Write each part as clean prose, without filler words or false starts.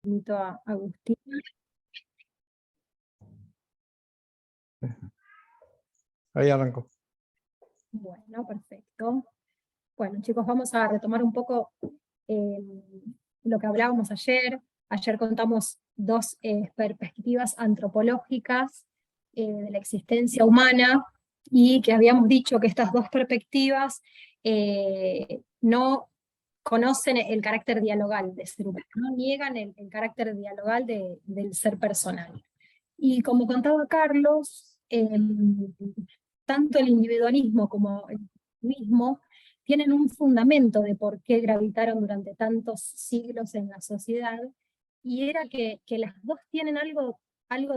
Invito a Agustín. Ahí arrancó. Bueno, perfecto. Bueno, chicos, vamos a retomar un poco lo que hablábamos ayer. Ayer contamos dos perspectivas antropológicas de la existencia humana, y que habíamos dicho que estas dos perspectivas no conocen el carácter dialogal del ser humano, no niegan el carácter dialogal del ser personal. Y como contaba Carlos, tanto el individualismo como el mismo tienen un fundamento de por qué gravitaron durante tantos siglos en la sociedad, y era que las dos tienen algo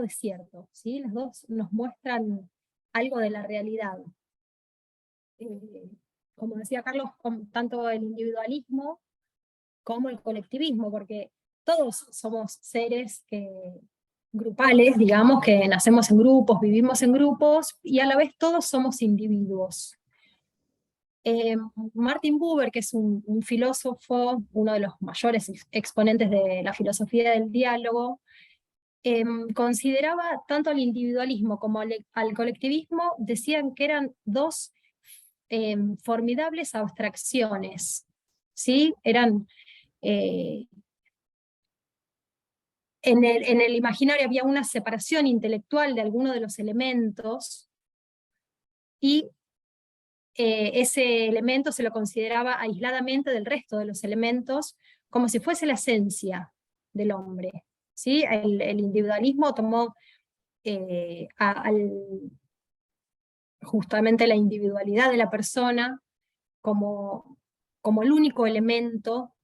de cierto, ¿sí? Las dos nos muestran algo de la realidad. Como decía Carlos, tanto el individualismo como el colectivismo, porque todos somos seres grupales, digamos, que nacemos en grupos, vivimos en grupos, y a la vez todos somos individuos. Martin Buber, que es un filósofo, uno de los mayores exponentes de la filosofía del diálogo, consideraba tanto al individualismo como al colectivismo, decían que eran dos formidables abstracciones, ¿sí? Eran... en el imaginario había una separación intelectual de alguno de los elementos, y ese elemento se lo consideraba aisladamente del resto de los elementos, como si fuese la esencia del hombre, ¿sí? El individualismo tomó justamente la individualidad de la persona como el único elemento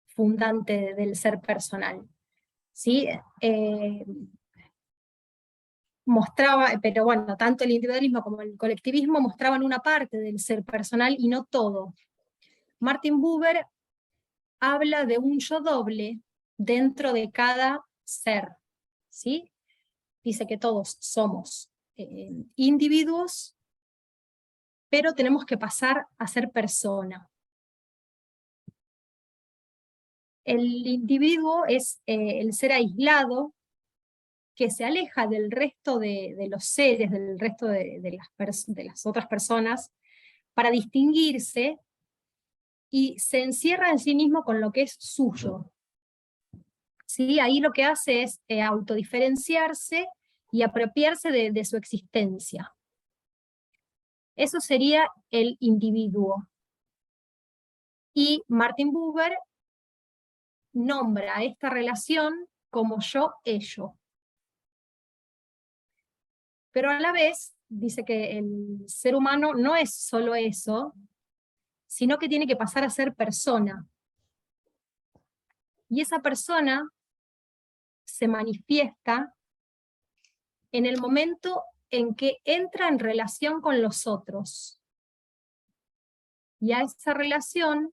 fundante del ser personal, ¿sí? Mostraba, pero bueno, tanto el individualismo como el colectivismo mostraban una parte del ser personal y no todo. Martin Buber habla de un yo doble dentro de cada ser, ¿sí? Dice que todos somos individuos, pero tenemos que pasar a ser persona. El individuo es el ser aislado, que se aleja del resto de los seres, del resto de las otras personas, para distinguirse, y se encierra en sí mismo con lo que es suyo. ¿Sí? Ahí lo que hace es autodiferenciarse y apropiarse de su existencia. Eso sería el individuo. Y Martin Buber nombra esta relación como yo-ello. Pero a la vez dice que el ser humano no es solo eso, sino que tiene que pasar a ser persona. Y esa persona se manifiesta en el momento en que entra en relación con los otros. Y a esa relación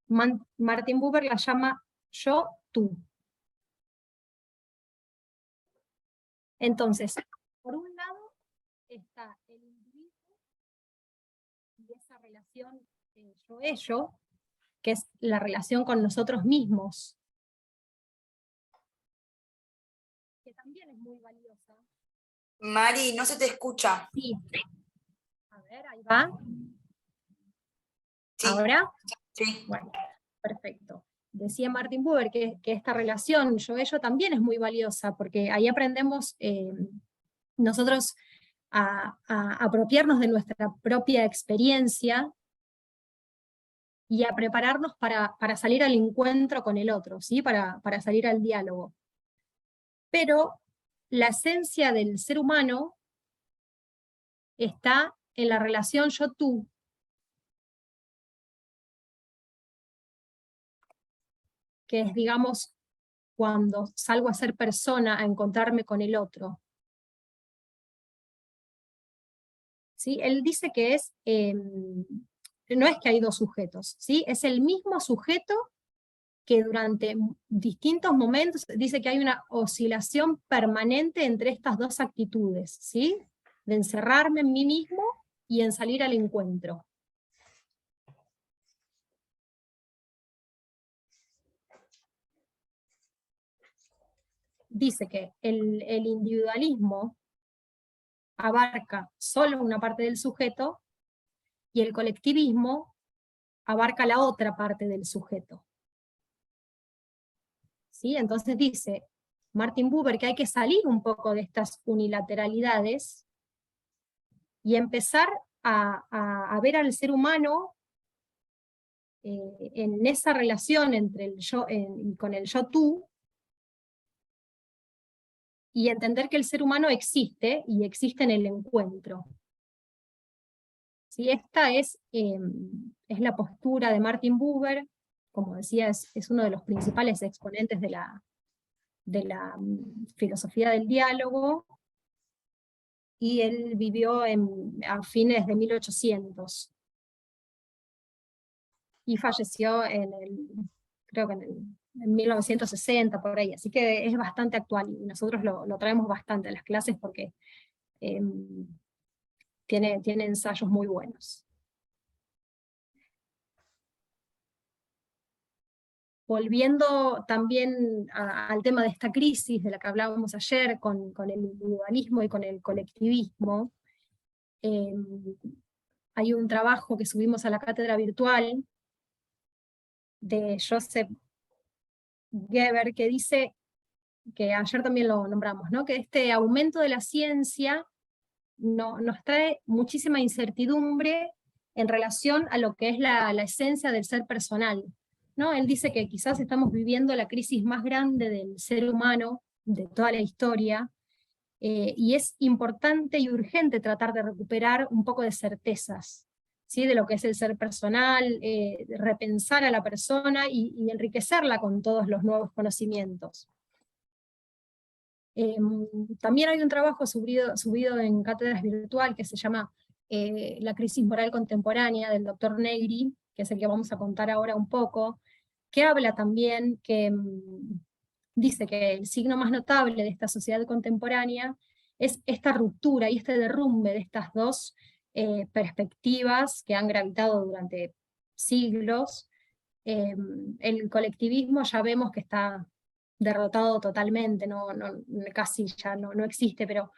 Martin Buber la llama yo-tú. Entonces, por un lado está el individuo y esa relación yo-ello, que es la relación con nosotros mismos, que también es muy valiosa. Mari, no se te escucha. Sí. A ver, ahí va. Sí. ¿Ahora? Sí. Bueno, perfecto. Decía Martin Buber que esta relación yo-ello también es muy valiosa, porque ahí aprendemos nosotros a apropiarnos de nuestra propia experiencia y a prepararnos para salir al encuentro con el otro, ¿sí? Para salir al diálogo. Pero la esencia del ser humano está en la relación yo-tú, que es, digamos, cuando salgo a ser persona, a encontrarme con el otro. ¿Sí? Él dice que no es que hay dos sujetos, ¿sí? Es el mismo sujeto que durante distintos momentos dice que hay una oscilación permanente entre estas dos actitudes, ¿sí? De encerrarme en mí mismo y en salir al encuentro. dice que el individualismo abarca solo una parte del sujeto, y el colectivismo abarca la otra parte del sujeto. ¿Sí? Entonces dice Martin Buber que hay que salir un poco de estas unilateralidades y empezar a ver al ser humano en esa relación entre el yo con el yo-tú, y entender que el ser humano existe, y existe en el encuentro. ¿Sí? Esta es la postura de Martin Buber. Como decía, es uno de los principales exponentes de la filosofía del diálogo, y él vivió a fines de 1800, y falleció creo que en 1960, por ahí, así que es bastante actual, y nosotros lo traemos bastante a las clases porque tiene ensayos muy buenos. Volviendo también al tema de esta crisis de la que hablábamos ayer, con el individualismo y con el colectivismo, hay un trabajo que subimos a la cátedra virtual de Joseph Geber, que dice, que ayer también lo nombramos, ¿no? Que este aumento de la ciencia nos trae muchísima incertidumbre en relación a lo que es la esencia del ser personal, ¿no? Él dice que quizás estamos viviendo la crisis más grande del ser humano de toda la historia, y es importante y urgente tratar de recuperar un poco de certezas, ¿sí? De lo que es el ser personal, repensar a la persona y enriquecerla con todos los nuevos conocimientos. También hay un trabajo subido en cátedras virtual que se llama La crisis moral contemporánea, del doctor Negri, que es el que vamos a contar ahora un poco, que habla también que dice que el signo más notable de esta sociedad contemporánea es esta ruptura y este derrumbe de estas dos perspectivas que han gravitado durante siglos. El colectivismo ya vemos que está derrotado totalmente, casi ya no existe, pero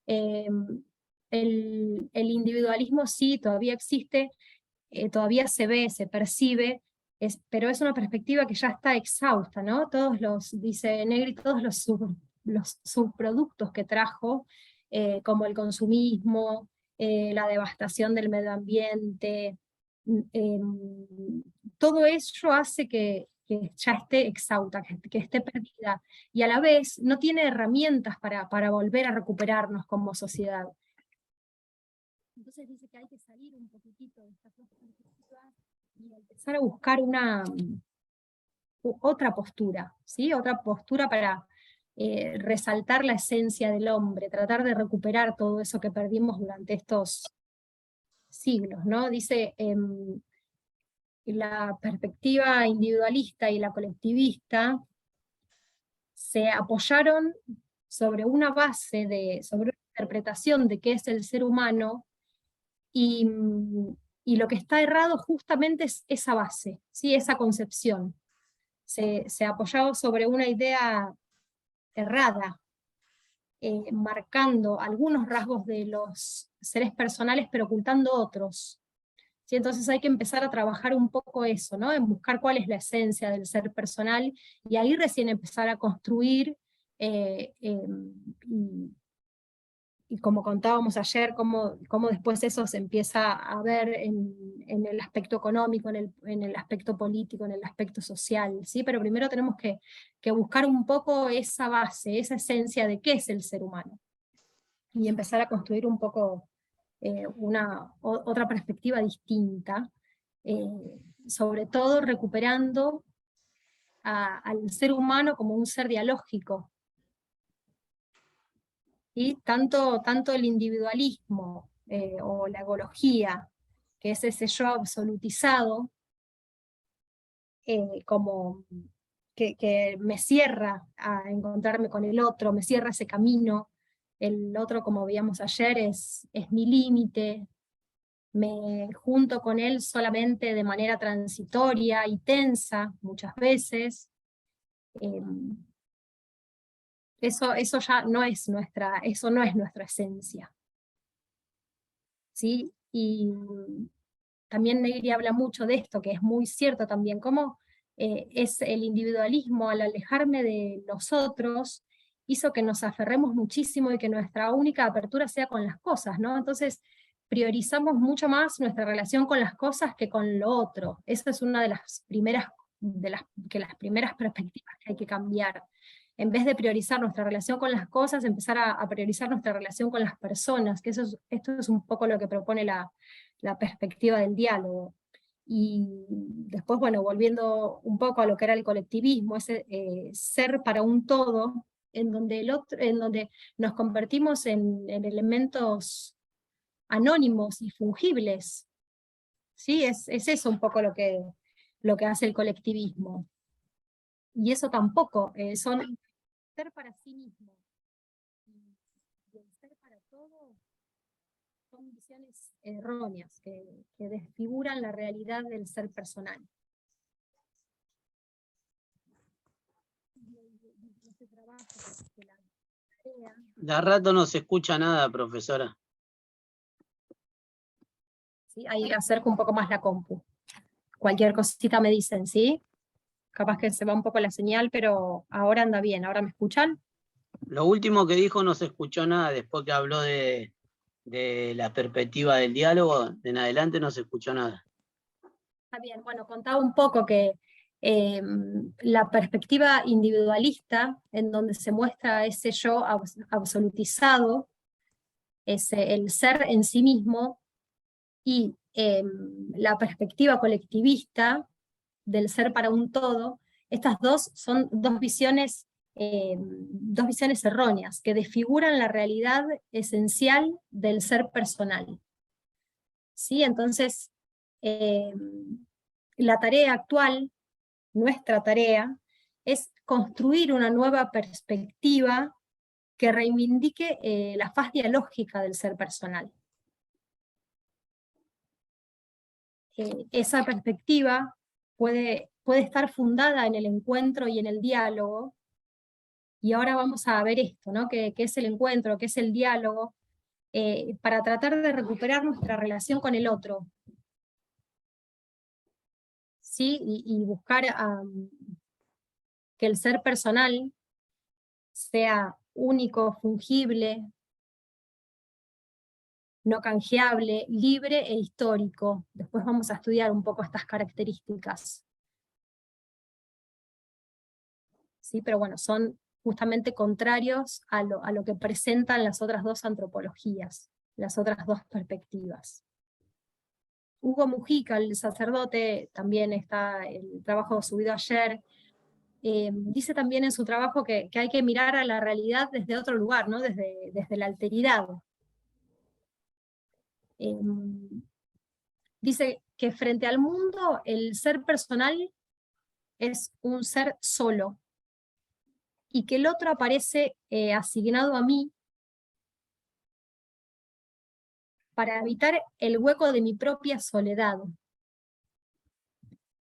el individualismo sí todavía existe, todavía se ve, se percibe, pero es una perspectiva que ya está exhausta, ¿no? Dice Negri, todos los subproductos que trajo, como el consumismo, la devastación del medio ambiente, todo ello hace que ya esté exhausta, que esté perdida, y a la vez no tiene herramientas para volver a recuperarnos como sociedad. Entonces dice que hay que salir un poquitito de estas dos perspectivas y empezar a buscar otra postura, ¿sí? Otra postura para resaltar la esencia del hombre, tratar de recuperar todo eso que perdimos durante estos siglos, ¿no? Dice, la perspectiva individualista y la colectivista se apoyaron sobre una base, sobre una interpretación de qué es el ser humano, y lo que está errado justamente es esa base, ¿sí? Esa concepción. Se apoyaba sobre una idea errada, marcando algunos rasgos de los seres personales, pero ocultando otros. ¿Sí? Entonces hay que empezar a trabajar un poco eso, ¿no? En buscar cuál es la esencia del ser personal, y ahí recién empezar a construir, y como contábamos ayer, cómo después eso se empieza a ver en el aspecto económico, en el aspecto político, en el aspecto social, ¿sí? Pero primero tenemos que buscar un poco esa base, esa esencia de qué es el ser humano, y empezar a construir un poco otra perspectiva distinta, sobre todo recuperando al ser humano como un ser dialógico. Y tanto el individualismo o la egología, que es ese yo absolutizado, como que me cierra a encontrarme con el otro, me cierra ese camino, el otro, como veíamos ayer, es mi límite, me junto con él solamente de manera transitoria y tensa muchas veces. Eso ya no es eso no es nuestra esencia. ¿Sí? Y también Negri habla mucho de esto, que es muy cierto también, cómo es el individualismo al alejarme de los otros, hizo que nos aferremos muchísimo y que nuestra única apertura sea con las cosas, ¿no? Entonces priorizamos mucho más nuestra relación con las cosas que con lo otro. Esa es una de las primeras, las primeras perspectivas que hay que cambiar. En vez de priorizar nuestra relación con las cosas, empezar a priorizar nuestra relación con las personas, que esto es un poco lo que propone la perspectiva del diálogo. Y después, bueno, volviendo un poco a lo que era el colectivismo, ese ser para un todo, en donde nos convertimos en elementos anónimos y fungibles. ¿Sí? Es eso un poco lo que hace el colectivismo. Y eso tampoco, son ser para sí mismo y el ser para todo son visiones erróneas que desfiguran la realidad del ser personal. Este trabajo, que la tarea, De a rato no se escucha nada, profesora. ¿sí? Ahí acerco un poco más la compu. Cualquier cosita me dicen, ¿sí? Capaz que se va un poco la señal, pero ahora anda bien. ¿Ahora me escuchan? Lo último que dijo no se escuchó nada, después que habló de la perspectiva del diálogo, de en adelante no se escuchó nada. Está bien, bueno, contaba un poco que la perspectiva individualista, en donde se muestra ese yo absolutizado, el ser en sí mismo, y la perspectiva colectivista del ser para un todo, estas dos son dos visiones erróneas, que desfiguran la realidad esencial del ser personal. ¿Sí? Entonces, la tarea actual, nuestra tarea, es construir una nueva perspectiva que reivindique la faz dialógica del ser personal. Esa perspectiva puede estar fundada en el encuentro y en el diálogo, y ahora vamos a ver esto, ¿no? ¿Qué es el encuentro? ¿Qué es el diálogo? Para tratar de recuperar nuestra relación con el otro, ¿sí? Y buscar que el ser personal sea único, fungible, no canjeable, libre e histórico. Después vamos a estudiar un poco estas características. ¿Sí? Pero bueno, son justamente contrarios a lo que presentan las otras dos antropologías, las otras dos perspectivas. Hugo Mujica, el sacerdote, también está el trabajo subido ayer, dice también en su trabajo que hay que mirar a la realidad desde otro lugar, ¿no? desde la alteridad. Dice que frente al mundo el ser personal es un ser solo, y que el otro aparece asignado a mí para habitar el hueco de mi propia soledad,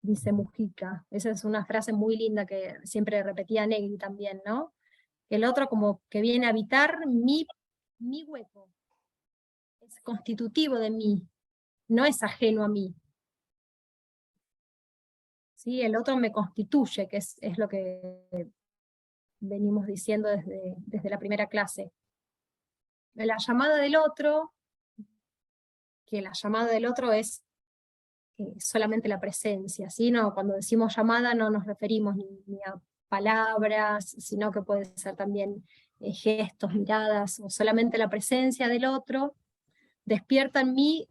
dice Mujica. Esa es una frase muy linda que siempre repetía Negri también, ¿no? El otro como que viene a habitar mi hueco, es constitutivo de mí, no es ajeno a mí. ¿Sí? El otro me constituye, que es lo que venimos diciendo desde la primera clase. La llamada del otro, que la llamada del otro es solamente la presencia, ¿sí? No, cuando decimos llamada no nos referimos ni a palabras, sino que puede ser también gestos, miradas, o solamente la presencia del otro, despierta en mí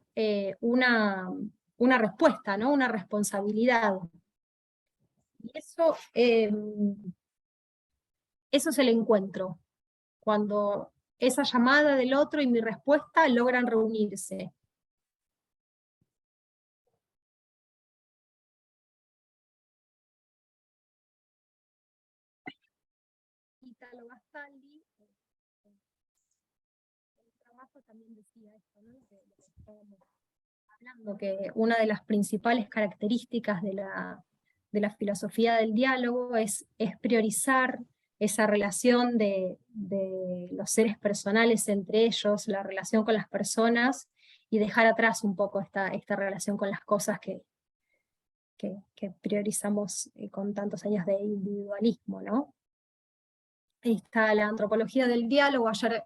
una respuesta, ¿no? Una responsabilidad. Y eso es el encuentro, cuando esa llamada del otro y mi respuesta logran reunirse. Italo Gastaldi, el trabajo también decía esto, ¿no? Que estábamos hablando, que una de las principales características de la filosofía del diálogo es priorizar esa relación de los seres personales entre ellos, la relación con las personas, y dejar atrás un poco esta relación con las cosas que priorizamos con tantos años de individualismo, ¿no? Ahí está la antropología del diálogo, ayer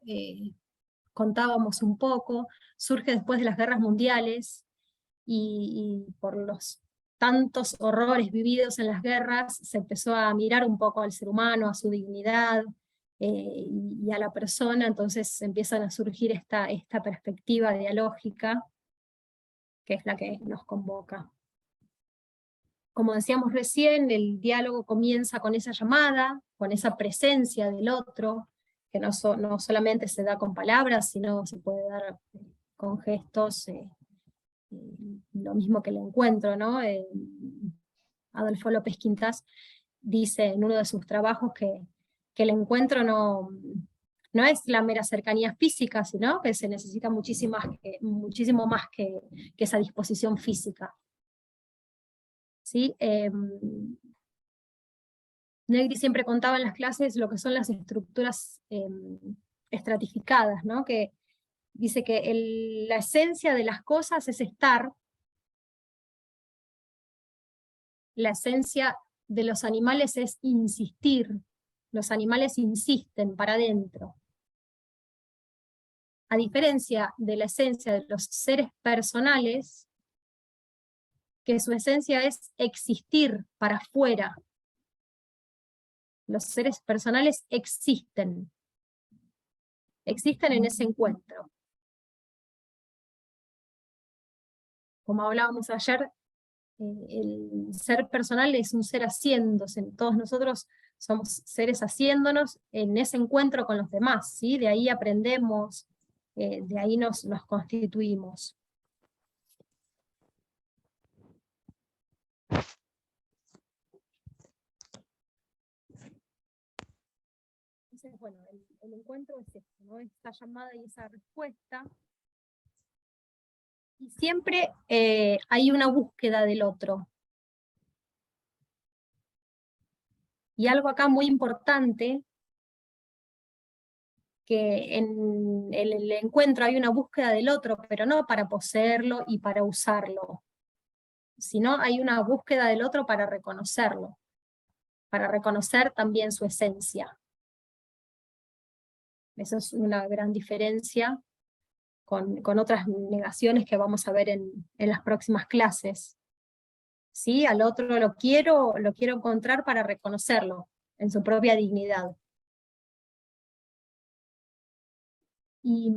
contábamos un poco, surge después de las guerras mundiales, y por los tantos horrores vividos en las guerras, se empezó a mirar un poco al ser humano, a su dignidad, y a la persona, entonces empiezan a surgir esta perspectiva dialógica, que es la que nos convoca. Como decíamos recién, el diálogo comienza con esa llamada, con esa presencia del otro, que no solamente se da con palabras, sino se puede dar con gestos, lo mismo que el encuentro, ¿no? Adolfo López Quintas dice en uno de sus trabajos que el encuentro no es la mera cercanía física, sino que se necesita muchísimo más que esa disposición física. ¿Sí? Negri siempre contaba en las clases lo que son las estructuras estratificadas, ¿no? Que dice que la esencia de las cosas es estar, la esencia de los animales es insistir, los animales insisten para adentro. A diferencia de la esencia de los seres personales, que su esencia es existir para afuera. Los seres personales existen en ese encuentro. Como hablábamos ayer, el ser personal es un ser haciéndose, todos nosotros somos seres haciéndonos en ese encuentro con los demás, ¿sí? De ahí aprendemos, de ahí nos constituimos. Entonces, bueno, el encuentro es esto, ¿no? Esta llamada y esa respuesta. Y siempre hay una búsqueda del otro. Y algo acá muy importante, que en el encuentro hay una búsqueda del otro, pero no para poseerlo y para usarlo, sino hay una búsqueda del otro para reconocerlo, para reconocer también su esencia. Esa es una gran diferencia con otras negaciones que vamos a ver en las próximas clases. ¿Sí? Al otro lo quiero encontrar para reconocerlo, en su propia dignidad. Y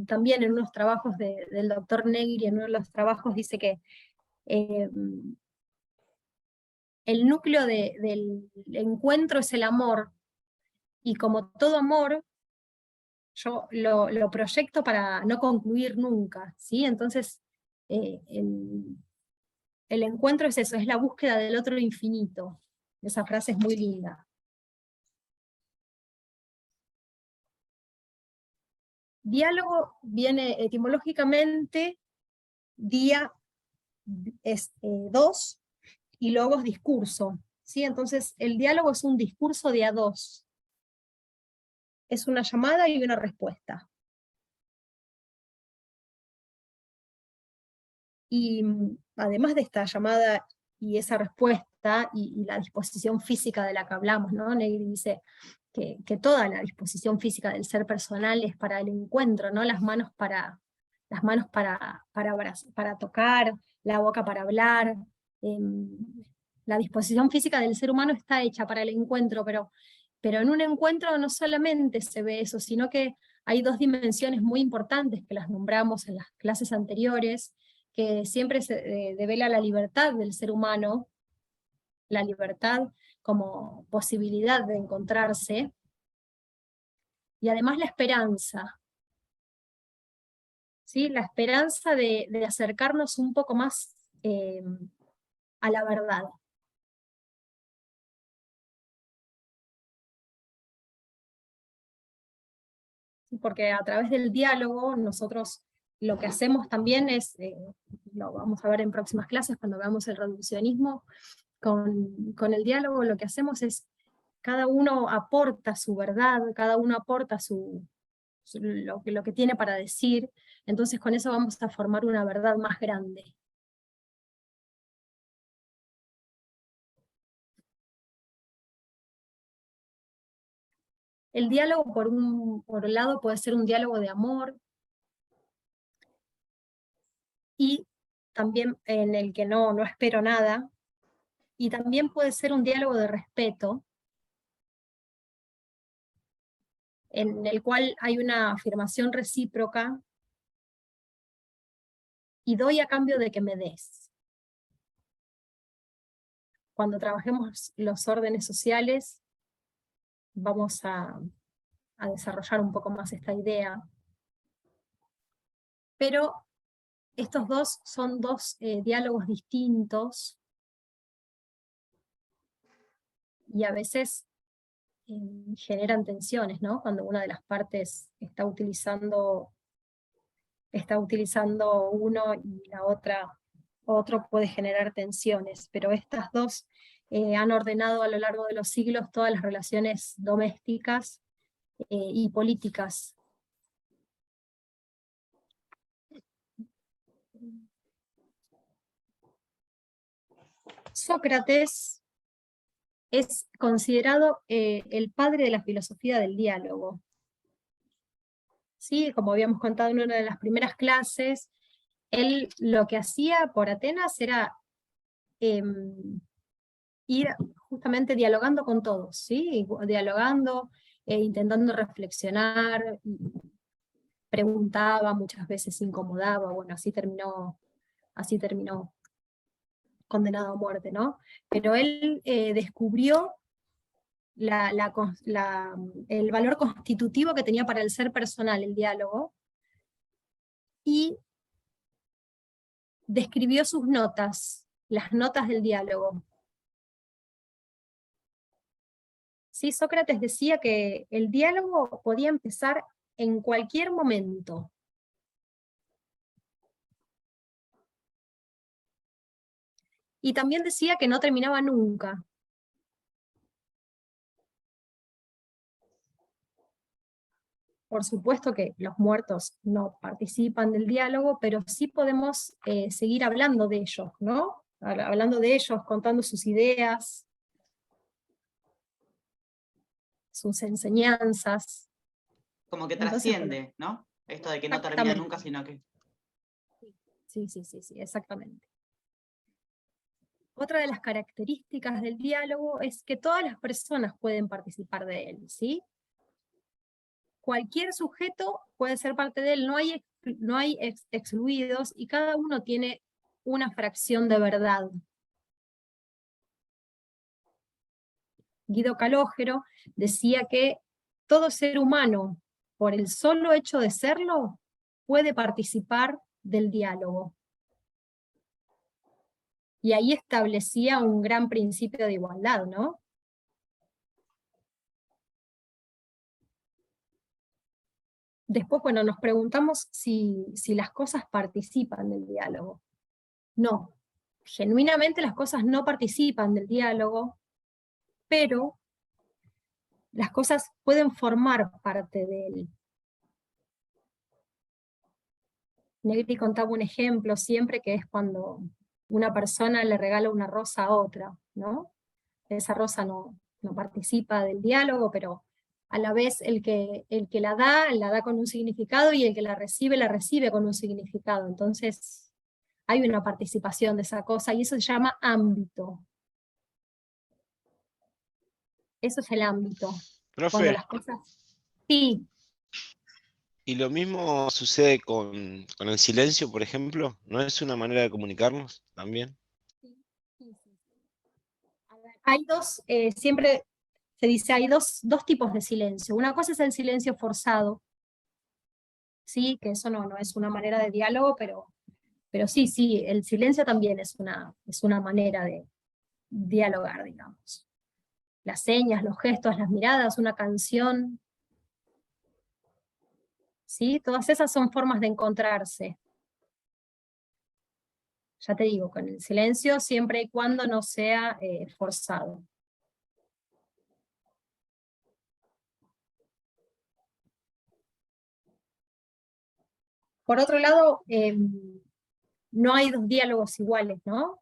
también en unos trabajos del doctor Negri, en uno de los trabajos dice que el núcleo del encuentro es el amor, y como todo amor, yo lo proyecto para no concluir nunca, ¿sí? Entonces, el encuentro es eso, es la búsqueda del otro infinito. Esa frase es muy linda. Diálogo viene etimológicamente, día es 2, y logos discurso, ¿sí? Entonces el diálogo es un discurso de a dos. Es una llamada y una respuesta. Y además de esta llamada y esa respuesta, y la disposición física de la que hablamos, ¿no? Negri dice que toda la disposición física del ser personal es para el encuentro, ¿no? Las manos para tocar, la boca para hablar. La disposición física del ser humano está hecha para el encuentro, pero en un encuentro no solamente se ve eso, sino que hay dos dimensiones muy importantes que las nombramos en las clases anteriores, que siempre se devela la libertad del ser humano, la libertad como posibilidad de encontrarse, y además la esperanza, ¿sí? La esperanza de acercarnos un poco más a la verdad. Porque a través del diálogo nosotros lo que hacemos también es, lo vamos a ver en próximas clases cuando veamos el reduccionismo, con el diálogo lo que hacemos es cada uno aporta su verdad, cada uno aporta lo que tiene para decir, entonces con eso vamos a formar una verdad más grande. El diálogo, por un lado, puede ser un diálogo de amor, y también en el que no espero nada, y también puede ser un diálogo de respeto, en el cual hay una afirmación recíproca, y doy a cambio de que me des. Cuando trabajemos los órdenes sociales, vamos a desarrollar un poco más esta idea. Pero estos dos son dos diálogos distintos, y a veces generan tensiones, ¿no? Cuando una de las partes está utilizando uno y la otra otro, puede generar tensiones, pero estas dos han ordenado a lo largo de los siglos todas las relaciones domésticas y políticas. Sócrates es considerado el padre de la filosofía del diálogo. ¿Sí? Como habíamos contado en una de las primeras clases, él lo que hacía por Atenas era ir justamente dialogando con todos, ¿sí? Dialogando, intentando reflexionar, preguntaba, muchas veces incomodaba, bueno, así terminó condenado a muerte, ¿no? Pero él descubrió el valor constitutivo que tenía para el ser personal el diálogo, y describió sus notas, las notas del diálogo. Sí, Sócrates decía que el diálogo podía empezar en cualquier momento. Y también decía que no terminaba nunca. Por supuesto que los muertos no participan del diálogo, pero sí podemos seguir hablando de ellos, ¿no? Hablando de ellos, contando sus ideas, sus enseñanzas. Como que Entonces, bueno, trasciende, ¿no? Esto de que no termina exactamente. nunca, sino que... Sí, exactamente. Otra de las características del diálogo es que todas las personas pueden participar de él, ¿sí? Cualquier sujeto puede ser parte de él, no hay excluidos, y cada uno tiene una fracción de verdad. Guido Calógero decía que todo ser humano, por el solo hecho de serlo, puede participar del diálogo. Y ahí establecía un gran principio de igualdad, ¿no? Después, bueno, nos preguntamos si las cosas participan del diálogo. No, genuinamente las cosas no participan del diálogo, pero las cosas pueden formar parte de él. Negri contaba un ejemplo siempre, que es cuando una persona le regala una rosa a otra, ¿no? Esa rosa no participa del diálogo, pero a la vez el que la da con un significado, y el que la recibe con un significado. Entonces hay una participación de esa cosa, y eso se llama ámbito. Eso es el ámbito. Cuando Profe, las cosas... Sí, ¿y lo mismo sucede con el silencio, por ejemplo? ¿No es una manera de comunicarnos también? A ver, hay dos, siempre se dice, hay dos tipos de silencio. Una cosa es el silencio forzado, ¿sí? Que eso no es una manera de diálogo, pero sí, el silencio también es una manera de dialogar, digamos. Las señas, los gestos, las miradas, una canción, ¿sí? Todas esas son formas de encontrarse. Ya te digo, con el silencio, siempre y cuando no sea forzado. Por otro lado, no hay dos diálogos iguales, ¿no?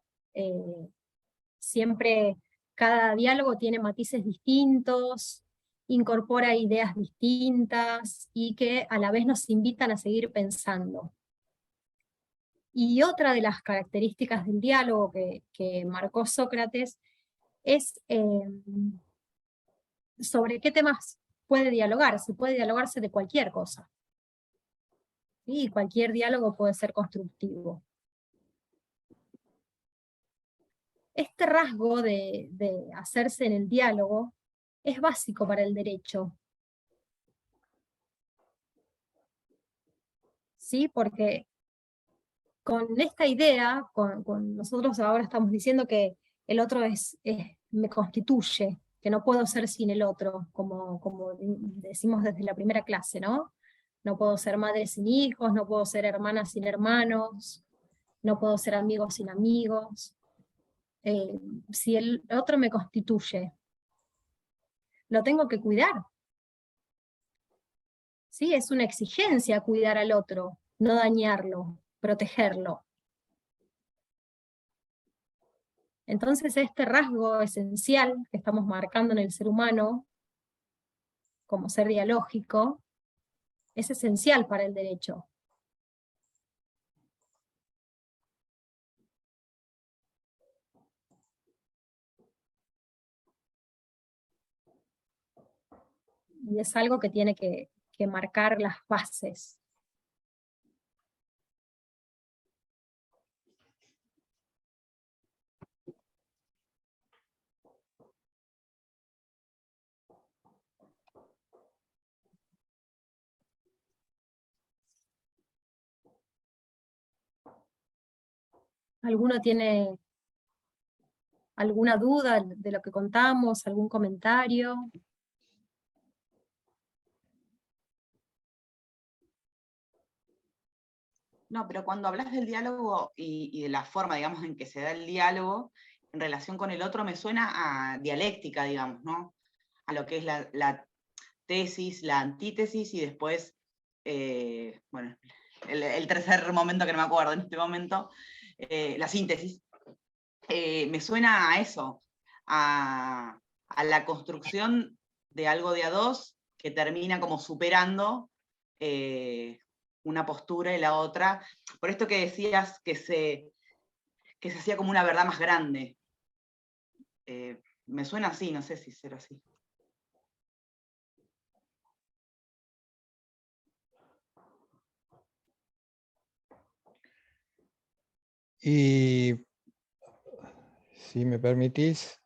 Siempre cada diálogo tiene matices distintos, incorpora ideas distintas y que a la vez nos invitan a seguir pensando. Y otra de las características del diálogo que marcó Sócrates es sobre qué temas puede dialogarse. Puede dialogarse de cualquier cosa. ¿Sí? Y cualquier diálogo puede ser constructivo. Este rasgo de hacerse en el diálogo es básico para el derecho. ¿Sí? Porque con esta idea, con nosotros ahora estamos diciendo que el otro me constituye, que no puedo ser sin el otro, como decimos desde la primera clase, ¿no? No puedo ser madre sin hijos, no puedo ser hermana sin hermanos, no puedo ser amigo sin amigos. Si el otro me constituye, lo tengo que cuidar. ¿Sí? Es una exigencia cuidar al otro, no dañarlo, protegerlo. Entonces este rasgo esencial que estamos marcando en el ser humano, como ser dialógico, es esencial para el derecho. Y es algo que tiene que marcar las bases. ¿Alguno tiene alguna duda de lo que contamos? ¿Algún comentario? No, pero cuando hablas del diálogo y de la forma, digamos, en que se da el diálogo en relación con el otro, me suena a dialéctica, digamos, ¿no? A lo que es la tesis, la antítesis y después, bueno, el tercer momento que no me acuerdo en este momento, la síntesis. Me suena a eso, a la construcción de algo de a dos que termina como superando una postura y la otra. Por esto que decías que se hacía como una verdad más grande. Me suena así, no sé si será así. Y si me permitís,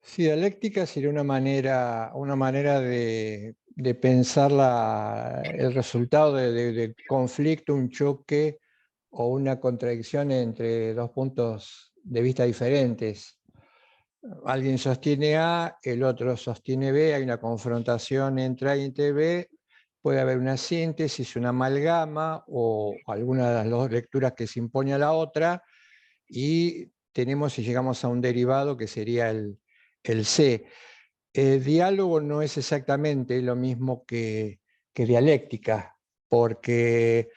sí, dialéctica sería una manera de pensar el resultado de conflicto, un choque o una contradicción entre dos puntos de vista diferentes. Alguien sostiene A, el otro sostiene B, hay una confrontación entre A y entre B, puede haber una síntesis, una amalgama o alguna de las dos lecturas que se impone a la otra, y tenemos y llegamos a un derivado que sería el C. El diálogo no es exactamente lo mismo que dialéctica, porque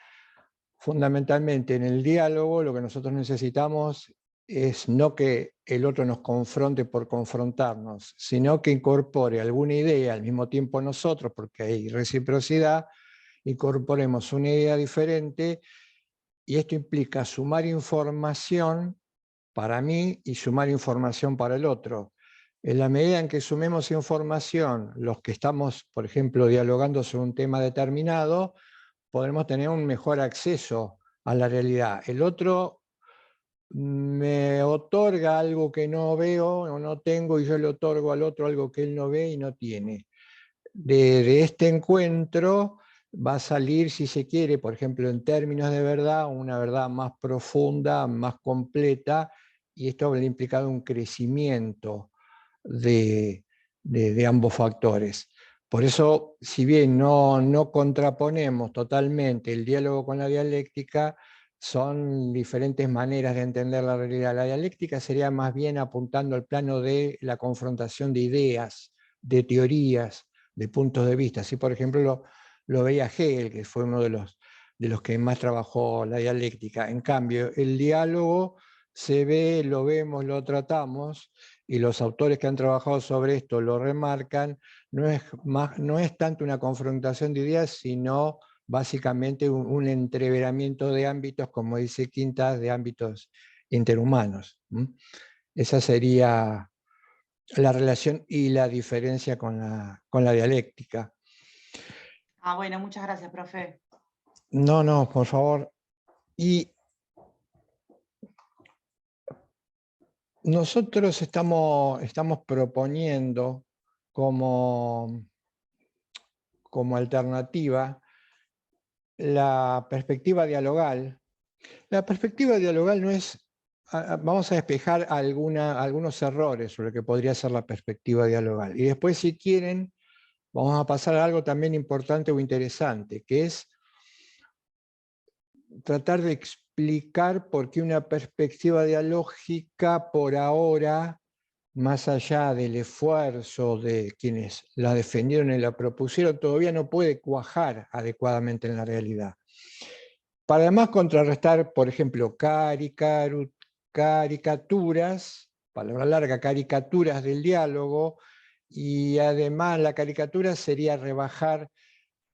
fundamentalmente en el diálogo lo que nosotros necesitamos es no que el otro nos confronte por confrontarnos, sino que incorpore alguna idea al mismo tiempo nosotros, porque hay reciprocidad, incorporemos una idea diferente, y esto implica sumar información para mí y sumar información para el otro. En la medida en que sumemos información, los que estamos, por ejemplo, dialogando sobre un tema determinado, podremos tener un mejor acceso a la realidad. El otro me otorga algo que no veo o no tengo, y yo le otorgo al otro algo que él no ve y no tiene. De este encuentro va a salir, si se quiere, por ejemplo, en términos de verdad, una verdad más profunda, más completa, y esto habrá implicado un crecimiento de ambos factores. Por eso, si bien no contraponemos totalmente el diálogo con la dialéctica, son diferentes maneras de entender la realidad. La dialéctica sería más bien apuntando al plano de la confrontación de ideas, de teorías, de puntos de vista. Así, por ejemplo, lo veía Hegel, que fue uno de los que más trabajó la dialéctica. En cambio, el diálogo se ve, lo vemos, lo tratamos, y los autores que han trabajado sobre esto lo remarcan, no es tanto una confrontación de ideas, sino básicamente un entreveramiento de ámbitos, como dice Quintas, de ámbitos interhumanos. Esa sería la relación y la diferencia con la dialéctica. Ah, bueno, muchas gracias, profe. No, por favor. Y nosotros estamos proponiendo como alternativa la perspectiva dialogal. La perspectiva dialogal no es, vamos a despejar algunos errores sobre lo que podría ser la perspectiva dialogal. Y después, si quieren, vamos a pasar a algo también importante o interesante, que es tratar de explicar por qué una perspectiva dialógica por ahora, más allá del esfuerzo de quienes la defendieron y la propusieron, todavía no puede cuajar adecuadamente en la realidad. Para además contrarrestar, por ejemplo, caricaturas, palabra larga, caricaturas del diálogo, y además la caricatura sería rebajar,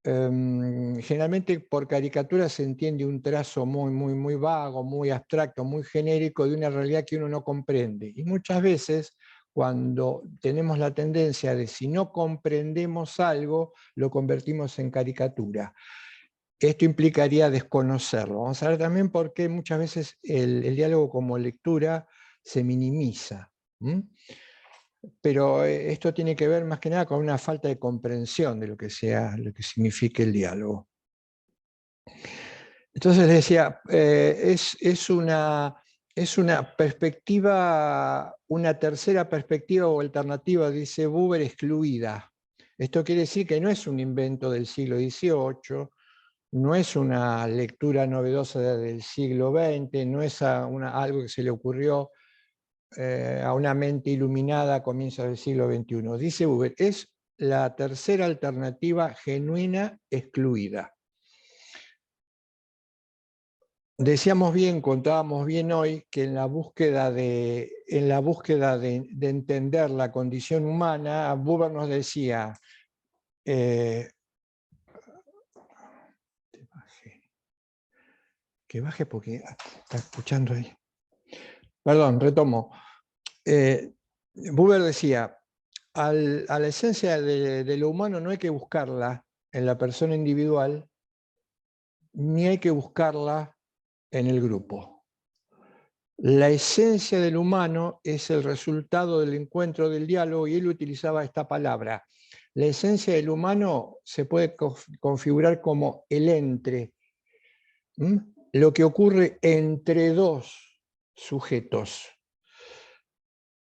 generalmente por caricatura se entiende un trazo muy vago, muy abstracto, muy genérico de una realidad que uno no comprende. Y muchas veces, cuando tenemos la tendencia de si no comprendemos algo, lo convertimos en caricatura. Esto implicaría desconocerlo. Vamos a ver también por qué muchas veces el diálogo como lectura se minimiza. Pero esto tiene que ver más que nada con una falta de comprensión de lo que significa el diálogo. Entonces decía, es una perspectiva, una tercera perspectiva o alternativa, dice Buber, excluida. Esto quiere decir que no es un invento del siglo XVIII, no es una lectura novedosa del siglo XX, no es algo que se le ocurrió a una mente iluminada a comienzos del siglo XXI. Dice Buber, es la tercera alternativa genuina excluida. Decíamos bien, contábamos bien hoy, que en la búsqueda de entender la condición humana, Buber nos decía, que baje porque está escuchando ahí. Perdón, retomo. Buber decía, a la esencia de lo humano no hay que buscarla en la persona individual, ni hay que buscarla en el grupo. La esencia del humano es el resultado del encuentro, del diálogo, y él utilizaba esta palabra. La esencia del humano se puede configurar como el entre, lo que ocurre entre dos sujetos.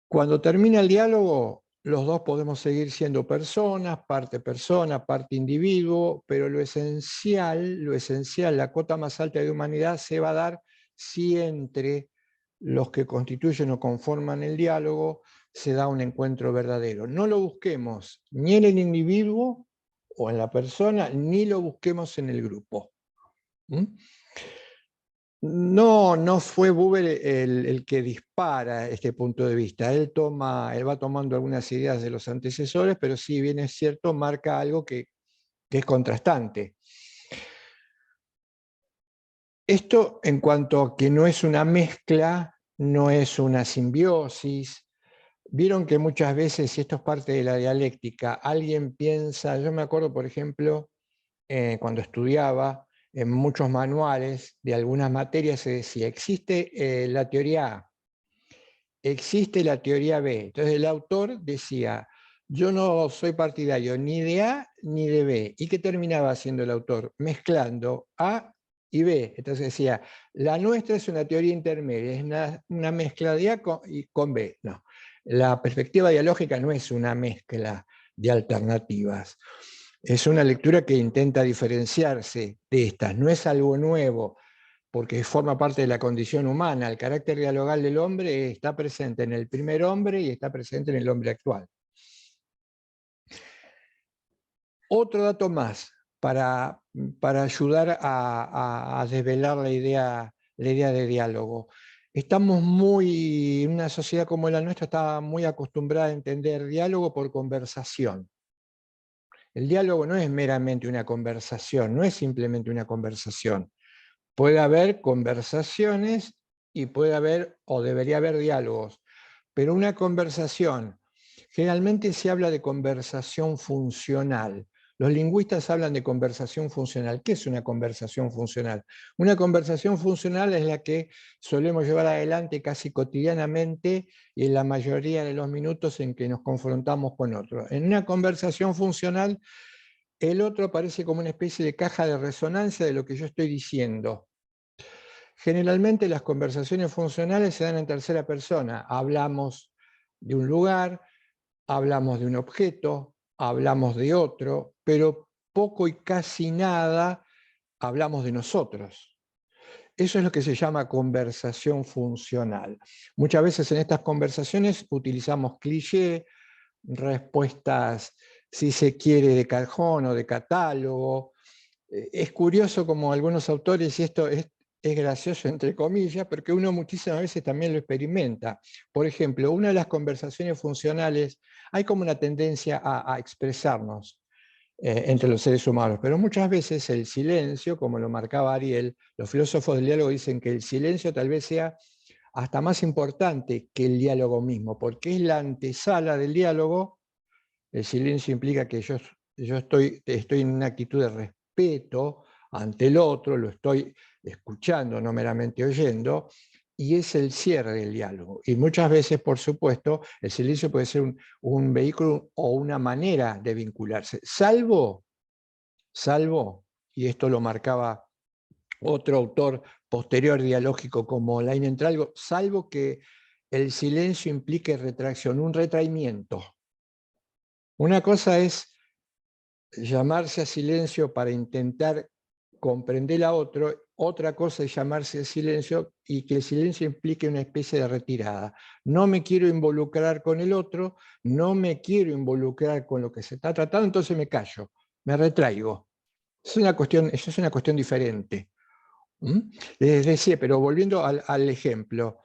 Cuando termina el diálogo, los dos podemos seguir siendo personas, parte individuo, pero lo esencial, la cota más alta de humanidad se va a dar si entre los que constituyen o conforman el diálogo se da un encuentro verdadero. No lo busquemos ni en el individuo o en la persona, ni lo busquemos en el grupo. No fue Buber el que dispara este punto de vista. Él va tomando algunas ideas de los antecesores, pero si bien es cierto, marca algo que es contrastante. Esto en cuanto a que no es una mezcla, no es una simbiosis. Vieron que muchas veces, y esto es parte de la dialéctica, alguien piensa, yo me acuerdo, por ejemplo, cuando estudiaba, en muchos manuales de algunas materias se decía, existe la teoría A, existe la teoría B. Entonces el autor decía, yo no soy partidario ni de A ni de B. ¿Y qué terminaba haciendo el autor? Mezclando A y B. Entonces decía, la nuestra es una teoría intermedia, es una mezcla de A con B. No, la perspectiva dialógica no es una mezcla de alternativas. Es una lectura que intenta diferenciarse de estas, no es algo nuevo, porque forma parte de la condición humana. El carácter dialogal del hombre está presente en el primer hombre y está presente en el hombre actual. Otro dato más. para ayudar a desvelar la idea de diálogo. Estamos en una sociedad como la nuestra está muy acostumbrada a entender diálogo por conversación. El diálogo no es meramente una conversación, no es simplemente una conversación. Puede haber conversaciones y puede haber o debería haber diálogos, pero una conversación, generalmente se habla de conversación funcional. Los lingüistas hablan de conversación funcional. ¿Qué es una conversación funcional? Una conversación funcional es la que solemos llevar adelante casi cotidianamente y en la mayoría de los minutos en que nos confrontamos con otro. En una conversación funcional, el otro aparece como una especie de caja de resonancia de lo que yo estoy diciendo. Generalmente las conversaciones funcionales se dan en tercera persona. Hablamos de un lugar, hablamos de un objeto, hablamos de otro, pero poco y casi nada hablamos de nosotros. Eso es lo que se llama conversación funcional. Muchas veces en estas conversaciones utilizamos clichés, respuestas, si se quiere, de cajón o de catálogo. Es curioso como algunos autores, y esto es gracioso entre comillas, porque uno muchísimas veces también lo experimenta. Por ejemplo, una de las conversaciones funcionales, hay como una tendencia a expresarnos entre los seres humanos, pero muchas veces el silencio, como lo marcaba Ariel, los filósofos del diálogo dicen que el silencio tal vez sea hasta más importante que el diálogo mismo, porque es la antesala del diálogo. El silencio implica que yo estoy en una actitud de respeto ante el otro, lo estoy escuchando, no meramente oyendo, y es el cierre del diálogo. Y muchas veces, por supuesto, el silencio puede ser un vehículo o una manera de vincularse, salvo, y esto lo marcaba otro autor posterior dialógico como Leinentralgo, salvo que el silencio implique retracción, un retraimiento. Una cosa es llamarse a silencio para intentar comprender a otro, otra cosa es llamarse a silencio y que el silencio implique una especie de retirada. No me quiero involucrar con el otro, no me quiero involucrar con lo que se está tratando, entonces me callo, me retraigo. Eso es una cuestión diferente. Les decía, pero volviendo al ejemplo,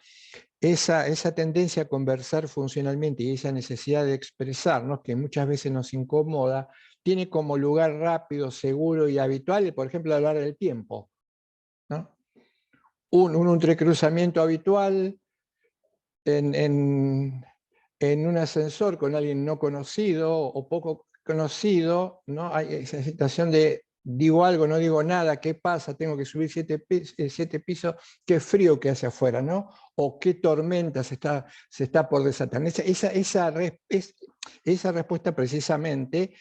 esa tendencia a conversar funcionalmente y esa necesidad de expresarnos, que muchas veces nos incomoda, tiene como lugar rápido, seguro y habitual, por ejemplo, hablar del tiempo, ¿no? Un entrecruzamiento habitual en un ascensor con alguien no conocido o poco conocido, ¿no? Hay esa situación de digo algo, no digo nada, ¿qué pasa? Tengo que subir 7 pisos, qué frío que hace afuera, ¿no? O qué tormenta se está por desatar. Esa respuesta precisamente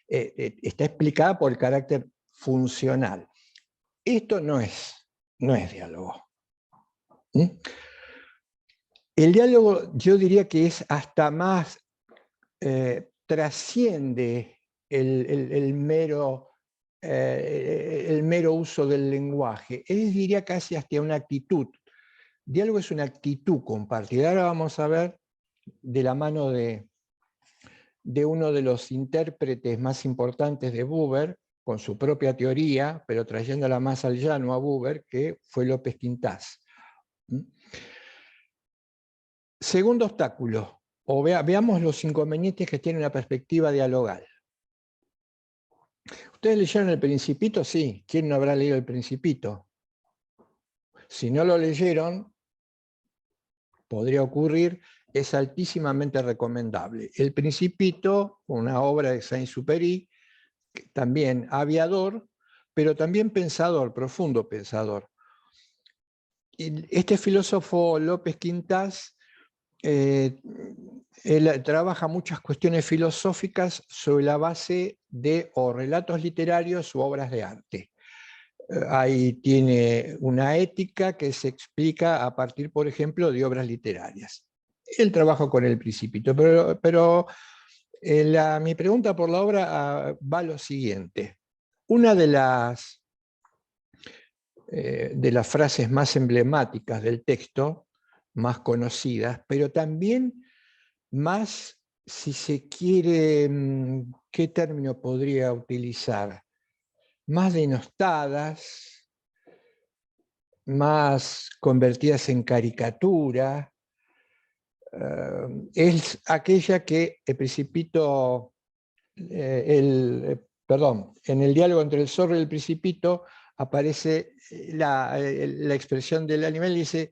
está explicada por el carácter funcional. Esto no es diálogo. El diálogo yo diría que es hasta más, trasciende el mero uso del lenguaje. Diría casi hasta una actitud. Diálogo es una actitud compartida. Ahora vamos a ver de la mano de uno de los intérpretes más importantes de Buber, con su propia teoría, pero trayéndola más al llano a Buber, que fue López Quintás. Segundo obstáculo, o veamos los inconvenientes que tiene una perspectiva dialogal. ¿Ustedes leyeron El Principito? Sí. ¿Quién no habrá leído El Principito? Si no lo leyeron, podría ocurrir, es altísimamente recomendable. El Principito, una obra de Saint-Exupéry, también aviador, pero también pensador, profundo pensador. Este filósofo López Quintás, él trabaja muchas cuestiones filosóficas sobre la base de o relatos literarios u obras de arte. Ahí tiene una ética que se explica a partir, por ejemplo, de obras literarias. Él trabaja con El Principito, pero mi pregunta por la obra va a lo siguiente. Una de las frases más emblemáticas del texto, más conocidas, pero también más, si se quiere, ¿qué término podría utilizar? más denostadas, más convertidas en caricatura. Es aquella que el Principito, en el diálogo entre el zorro y el Principito aparece la expresión del animal y dice,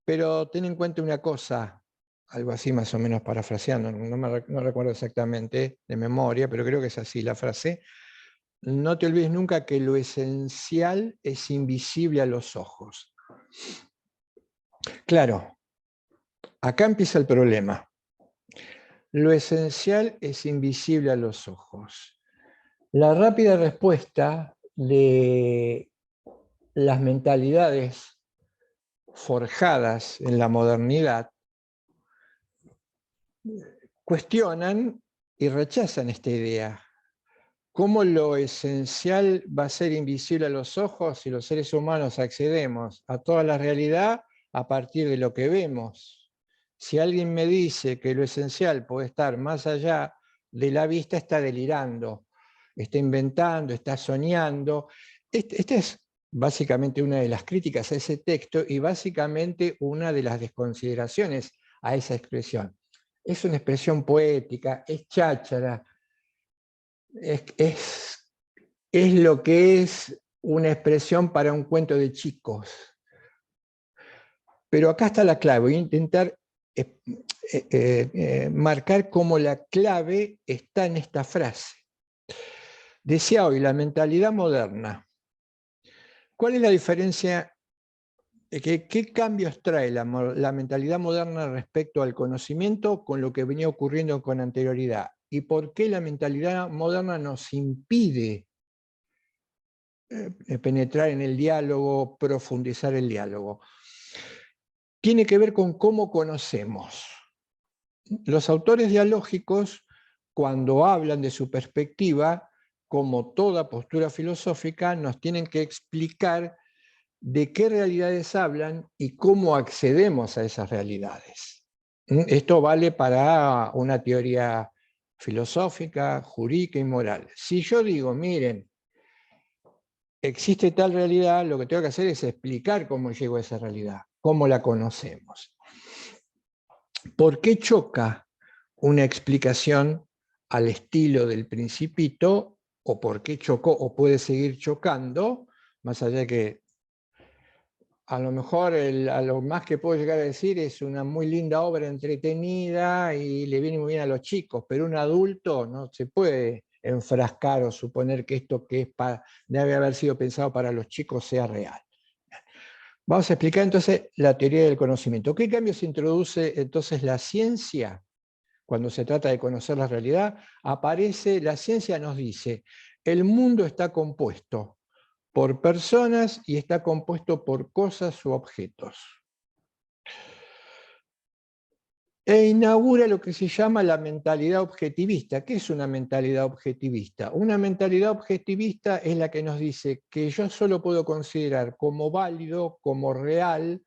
pero ten en cuenta una cosa, algo así más o menos parafraseando, no recuerdo exactamente de memoria, pero creo que es así la frase. No te olvides nunca que lo esencial es invisible a los ojos. Claro, acá empieza el problema. Lo esencial es invisible a los ojos. La rápida respuesta de las mentalidades forjadas en la modernidad cuestionan y rechazan esta idea. ¿Cómo lo esencial va a ser invisible a los ojos si los seres humanos accedemos a toda la realidad a partir de lo que vemos? Si alguien me dice que lo esencial puede estar más allá de la vista, está delirando, está inventando, está soñando. Esta es básicamente una de las críticas a ese texto y básicamente una de las desconsideraciones a esa expresión. Es una expresión poética, es cháchara, es lo que es una expresión para un cuento de chicos. Pero acá está la clave. Voy a intentar marcar cómo la clave está en esta frase. Decía hoy, la mentalidad moderna. ¿Cuál es la diferencia? ¿Qué cambios trae la mentalidad moderna respecto al conocimiento con lo que venía ocurriendo con anterioridad? ¿Y por qué la mentalidad moderna nos impide penetrar en el diálogo, profundizar el diálogo? Tiene que ver con cómo conocemos. Los autores dialógicos, cuando hablan de su perspectiva, como toda postura filosófica, nos tienen que explicar de qué realidades hablan y cómo accedemos a esas realidades. Esto vale para una teoría filosófica, jurídica y moral. Si yo digo, miren, existe tal realidad, lo que tengo que hacer es explicar cómo llegó a esa realidad, cómo la conocemos. ¿Por qué choca una explicación al estilo del Principito? ¿O por qué chocó o puede seguir chocando? Más allá de que a lo mejor a lo más que puedo llegar a decir es una muy linda obra entretenida y le viene muy bien a los chicos, pero un adulto no se puede enfrascar o suponer que esto que debe haber sido pensado para los chicos sea real. Vamos a explicar entonces la teoría del conocimiento. ¿Qué cambios introduce entonces la ciencia cuando se trata de conocer la realidad? La ciencia nos dice, el mundo está compuesto por personas y está compuesto por cosas u objetos. E inaugura lo que se llama la mentalidad objetivista. ¿Qué es una mentalidad objetivista? Una mentalidad objetivista es la que nos dice que yo solo puedo considerar como válido, como real,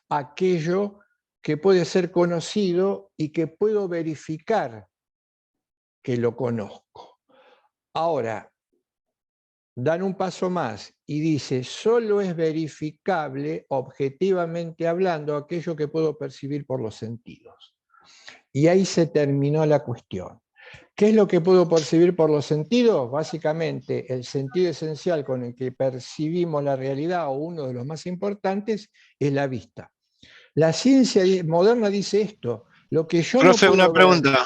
aquello que puede ser conocido y que puedo verificar que lo conozco. Ahora, dan un paso más y dice, solo es verificable, objetivamente hablando, aquello que puedo percibir por los sentidos. Y ahí se terminó la cuestión. ¿Qué es lo que puedo percibir por los sentidos? Básicamente, el sentido esencial con el que percibimos la realidad, o uno de los más importantes, es la vista. La ciencia moderna dice esto, lo que yo Profe, no puedo una pregunta. ver.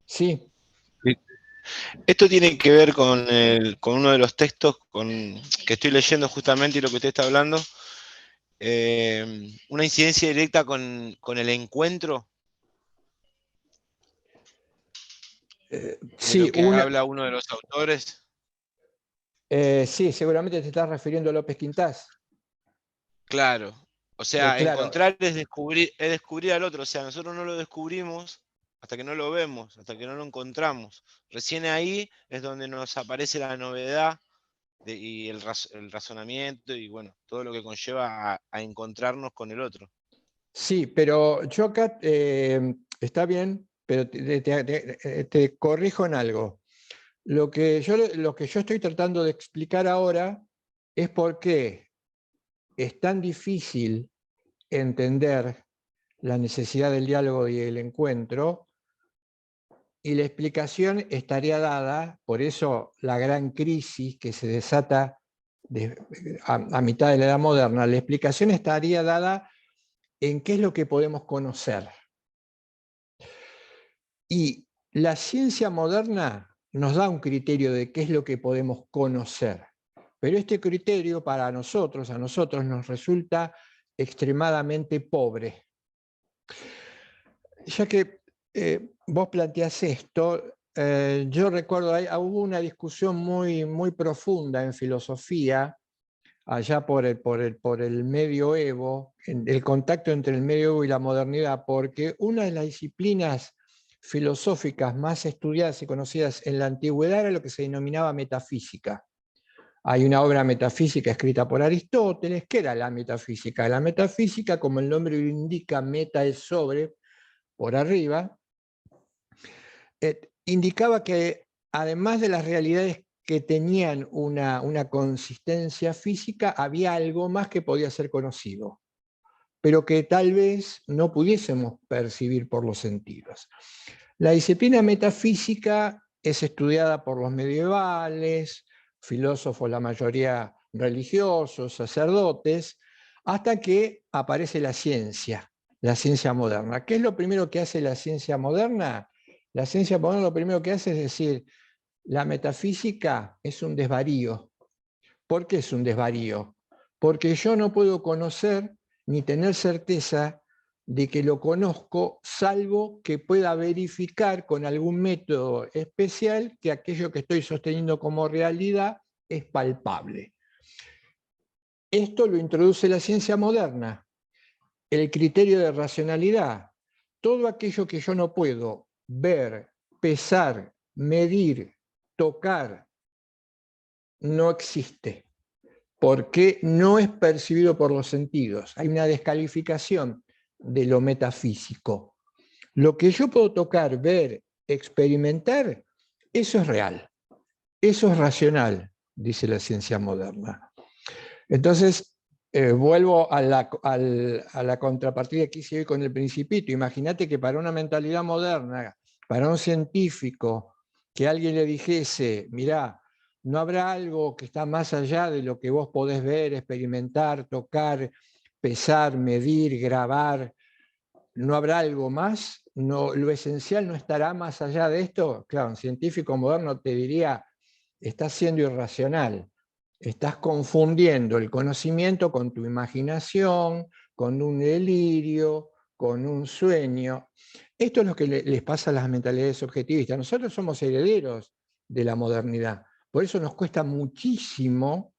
Sí. Esto tiene que ver con uno de los textos que estoy leyendo justamente y lo que usted está hablando. Una incidencia directa con el encuentro. Sí, de lo que habla uno de los autores. Sí, seguramente te estás refiriendo a López Quintás. Claro. O sea, Claro. encontrar es descubrir al otro. O sea, nosotros no lo descubrimos hasta que no lo vemos, hasta que no lo encontramos. Recién ahí es donde nos aparece la novedad y el razonamiento y bueno, todo lo que conlleva a encontrarnos con el otro. Sí, pero yo acá, está bien, pero te corrijo en algo. Lo que yo estoy tratando de explicar ahora es por qué es tan difícil entender la necesidad del diálogo y el encuentro, y la explicación estaría dada, por eso la gran crisis que se desata a mitad de la Edad Moderna, la explicación estaría dada en qué es lo que podemos conocer. Y la ciencia moderna nos da un criterio de qué es lo que podemos conocer, pero este criterio a nosotros nos resulta extremadamente pobre. Ya que vos planteás esto, yo recuerdo, hubo una discusión muy profunda en filosofía, allá por el medioevo, el contacto entre el medioevo y la modernidad, porque una de las disciplinas filosóficas más estudiadas y conocidas en la antigüedad era lo que se denominaba metafísica. Hay una obra metafísica escrita por Aristóteles, que era la metafísica. La metafísica, como el nombre lo indica, meta es sobre, por arriba, indicaba que además de las realidades que tenían una consistencia física, había algo más que podía ser conocido, pero que tal vez no pudiésemos percibir por los sentidos. La disciplina metafísica es estudiada por los medievales, filósofos, la mayoría religiosos, sacerdotes, hasta que aparece la ciencia moderna. ¿Qué es lo primero que hace la ciencia moderna? La ciencia moderna lo primero que hace es decir, la metafísica es un desvarío. ¿Por qué es un desvarío? Porque yo no puedo conocer ni tener certeza de que lo conozco, salvo que pueda verificar con algún método especial que aquello que estoy sosteniendo como realidad es palpable. Esto lo introduce la ciencia moderna, el criterio de racionalidad. Todo aquello que yo no puedo ver, pesar, medir, tocar, no existe, porque no es percibido por los sentidos. Hay una descalificación de lo metafísico. Lo que yo puedo tocar, ver, experimentar, eso es real, eso es racional, dice la ciencia moderna. Entonces, vuelvo a la contrapartida que hice hoy con el Principito. Imagínate que para una mentalidad moderna, para un científico, que alguien le dijese, mirá, no habrá algo que está más allá de lo que vos podés ver, experimentar, tocar, pesar, medir, grabar. ¿No habrá algo más? No, ¿lo esencial no estará más allá de esto? Claro, un científico moderno te diría, estás siendo irracional, estás confundiendo el conocimiento con tu imaginación, con un delirio, con un sueño. Esto es lo que les pasa a las mentalidades objetivistas. Nosotros somos herederos de la modernidad. Por eso nos cuesta muchísimo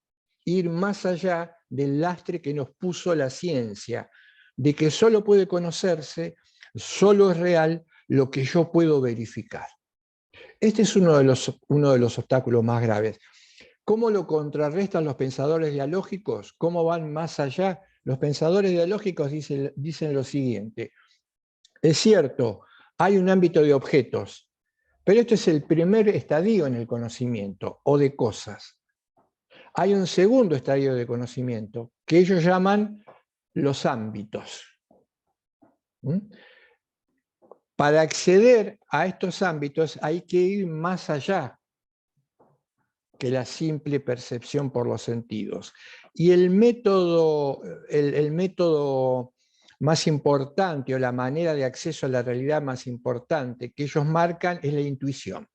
ir más allá del lastre que nos puso la ciencia, de que solo puede conocerse, solo es real lo que yo puedo verificar. Este es uno de los obstáculos más graves. ¿Cómo lo contrarrestan los pensadores dialógicos? ¿Cómo van más allá? Los pensadores dialógicos dicen lo siguiente. Es cierto, hay un ámbito de objetos, pero este es el primer estadio en el conocimiento, o de cosas. Hay un segundo estadio de conocimiento, que ellos llaman los ámbitos. Para acceder a estos ámbitos hay que ir más allá que la simple percepción por los sentidos. Y el método más importante, o la manera de acceso a la realidad más importante que ellos marcan, es la intuición.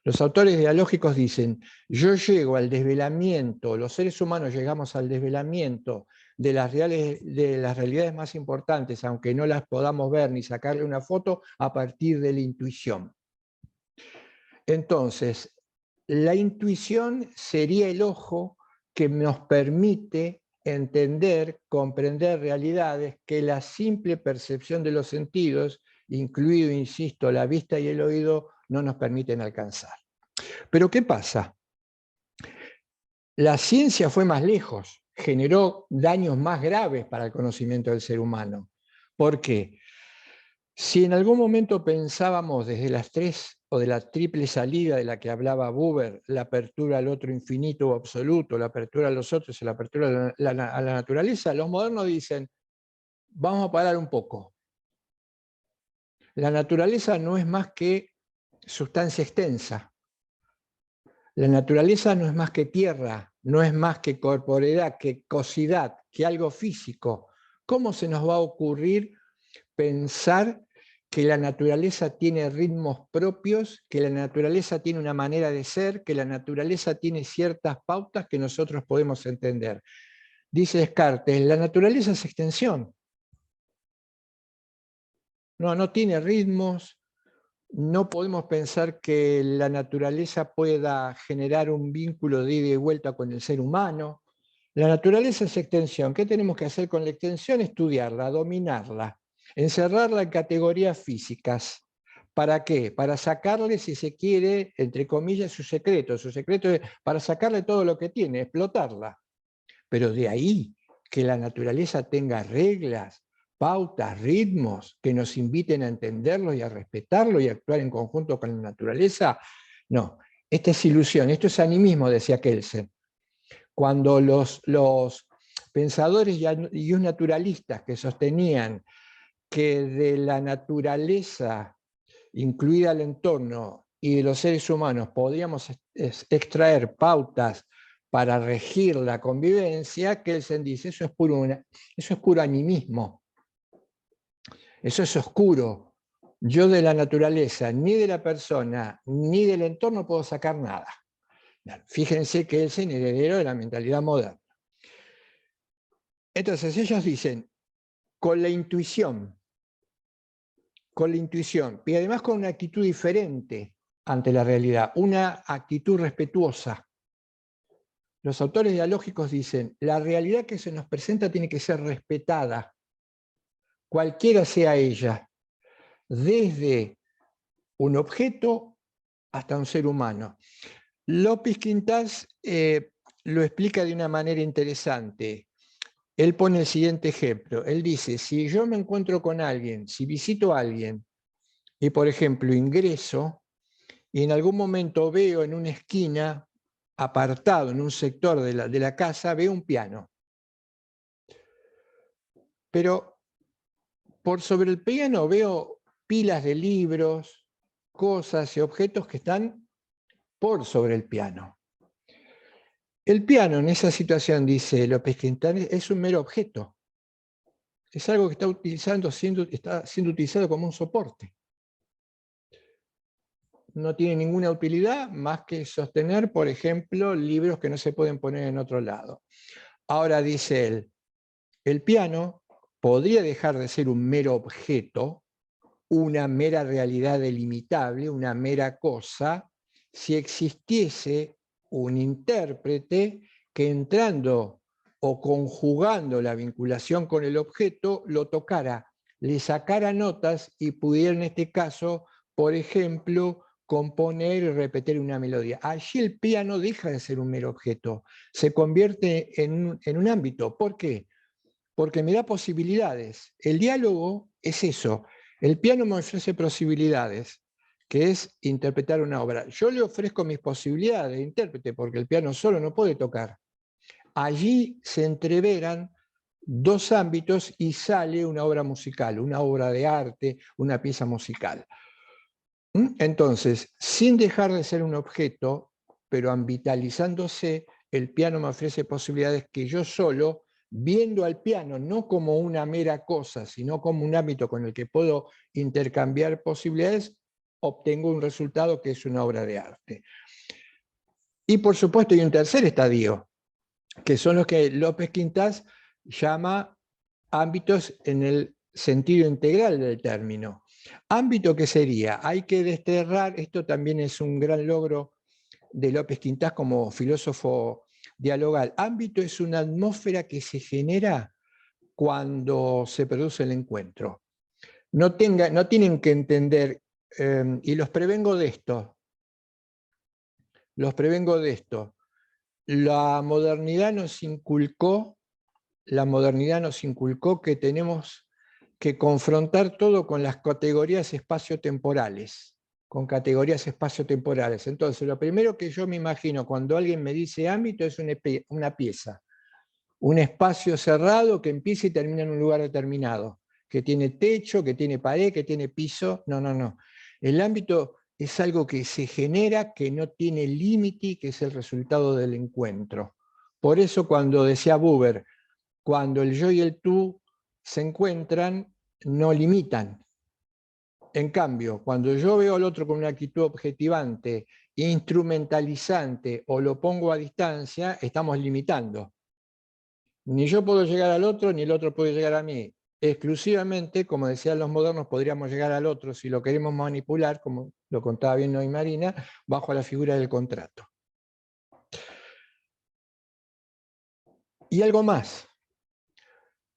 Los autores dialógicos dicen, yo llego al desvelamiento, los seres humanos llegamos al desvelamiento de las realidades más importantes, aunque no las podamos ver ni sacarle una foto, a partir de la intuición. Entonces, la intuición sería el ojo que nos permite entender, comprender realidades que la simple percepción de los sentidos, incluido, insisto, la vista y el oído, no nos permiten alcanzar. Pero ¿qué pasa? La ciencia fue más lejos, generó daños más graves para el conocimiento del ser humano. ¿Por qué? Si en algún momento pensábamos desde las tres o de la triple salida de la que hablaba Buber, la apertura al otro infinito o absoluto, la apertura a los otros y la apertura a la naturaleza, los modernos dicen, vamos a parar un poco. La naturaleza no es más que sustancia extensa. La naturaleza no es más que tierra, no es más que corporeidad, que cosidad, que algo físico. ¿Cómo se nos va a ocurrir pensar que la naturaleza tiene ritmos propios, que la naturaleza tiene una manera de ser, que la naturaleza tiene ciertas pautas que nosotros podemos entender? Dice Descartes, la naturaleza es extensión. No tiene ritmos, no podemos pensar que la naturaleza pueda generar un vínculo de ida y vuelta con el ser humano. La naturaleza es extensión. ¿Qué tenemos que hacer con la extensión? Estudiarla, dominarla, encerrarla en categorías físicas. ¿Para qué? Para sacarle, si se quiere, entre comillas, su secreto. Su secreto es para sacarle todo lo que tiene, explotarla. Pero de ahí que la naturaleza tenga reglas, pautas, ritmos que nos inviten a entenderlo y a respetarlo y a actuar en conjunto con la naturaleza, no. Esta es ilusión, esto es animismo, decía Kelsen. Cuando los pensadores y los naturalistas que sostenían que de la naturaleza, incluida el entorno, y de los seres humanos podíamos extraer pautas para regir la convivencia, Kelsen dice, eso es puro animismo. Eso es oscuro. Yo de la naturaleza, ni de la persona, ni del entorno puedo sacar nada. Fíjense que es el heredero de la mentalidad moderna. Entonces ellos dicen, con la intuición, y además con una actitud diferente ante la realidad, una actitud respetuosa. Los autores dialógicos dicen, la realidad que se nos presenta tiene que ser respetada, cualquiera sea ella, desde un objeto hasta un ser humano. López Quintás lo explica de una manera interesante. Él pone el siguiente ejemplo. Él dice, si yo me encuentro con alguien, si visito a alguien, y por ejemplo ingreso, y en algún momento veo en una esquina, apartado en un sector de la casa, veo un piano. Pero por sobre el piano veo pilas de libros, cosas y objetos que están por sobre el piano. El piano en esa situación, dice López Quintana, es un mero objeto. Es algo que está siendo utilizado como un soporte. No tiene ninguna utilidad más que sostener, por ejemplo, libros que no se pueden poner en otro lado. Ahora dice él, el piano podría dejar de ser un mero objeto, una mera realidad delimitable, una mera cosa, si existiese un intérprete que entrando o conjugando la vinculación con el objeto, lo tocara, le sacara notas y pudiera en este caso, por ejemplo, componer y repetir una melodía. Allí el piano deja de ser un mero objeto, se convierte en un ámbito. ¿Por qué? Porque me da posibilidades. El diálogo es eso. El piano me ofrece posibilidades, que es interpretar una obra. Yo le ofrezco mis posibilidades de intérprete, porque el piano solo no puede tocar. Allí se entreveran dos ámbitos y sale una obra musical, una obra de arte, una pieza musical. Entonces, sin dejar de ser un objeto, pero ambitalizándose, el piano me ofrece posibilidades que yo solo, viendo al piano no como una mera cosa, sino como un ámbito con el que puedo intercambiar posibilidades, obtengo un resultado que es una obra de arte. Y por supuesto hay un tercer estadio, que son los que López Quintás llama ámbitos en el sentido integral del término. Ámbito que sería, hay que desterrar, esto también es un gran logro de López Quintás como filósofo dialogal. Ámbito es una atmósfera que se genera cuando se produce el encuentro. No tienen que entender, y los prevengo de esto, la modernidad nos inculcó que tenemos que confrontar todo con las categorías espaciotemporales, Entonces, lo primero que yo me imagino cuando alguien me dice ámbito es una pieza, un espacio cerrado que empieza y termina en un lugar determinado, que tiene techo, que tiene pared, que tiene piso. No. El ámbito es algo que se genera, que no tiene límite, que es el resultado del encuentro. Por eso cuando decía Buber, cuando el yo y el tú se encuentran, no limitan. En cambio, cuando yo veo al otro con una actitud objetivante, instrumentalizante o lo pongo a distancia, estamos limitando. Ni yo puedo llegar al otro, ni el otro puede llegar a mí. Exclusivamente, como decían los modernos, podríamos llegar al otro si lo queremos manipular, como lo contaba bien hoy Marina, bajo la figura del contrato. Y algo más.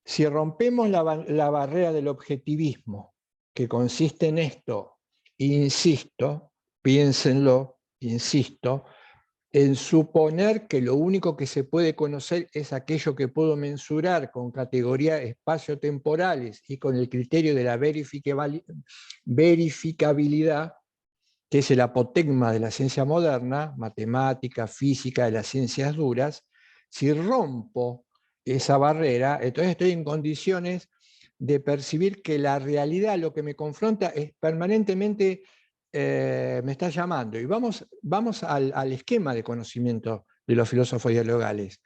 Si rompemos la barrera del objetivismo, que consiste en esto, insisto, piénsenlo, insisto, en suponer que lo único que se puede conocer es aquello que puedo mensurar con categorías espaciotemporales y con el criterio de la verificabilidad, que es el apotegma de la ciencia moderna, matemática, física, de las ciencias duras. Si rompo esa barrera, entonces estoy en condiciones de percibir que la realidad, lo que me confronta, es permanentemente me está llamando. Y vamos al esquema de conocimiento de los filósofos dialogales.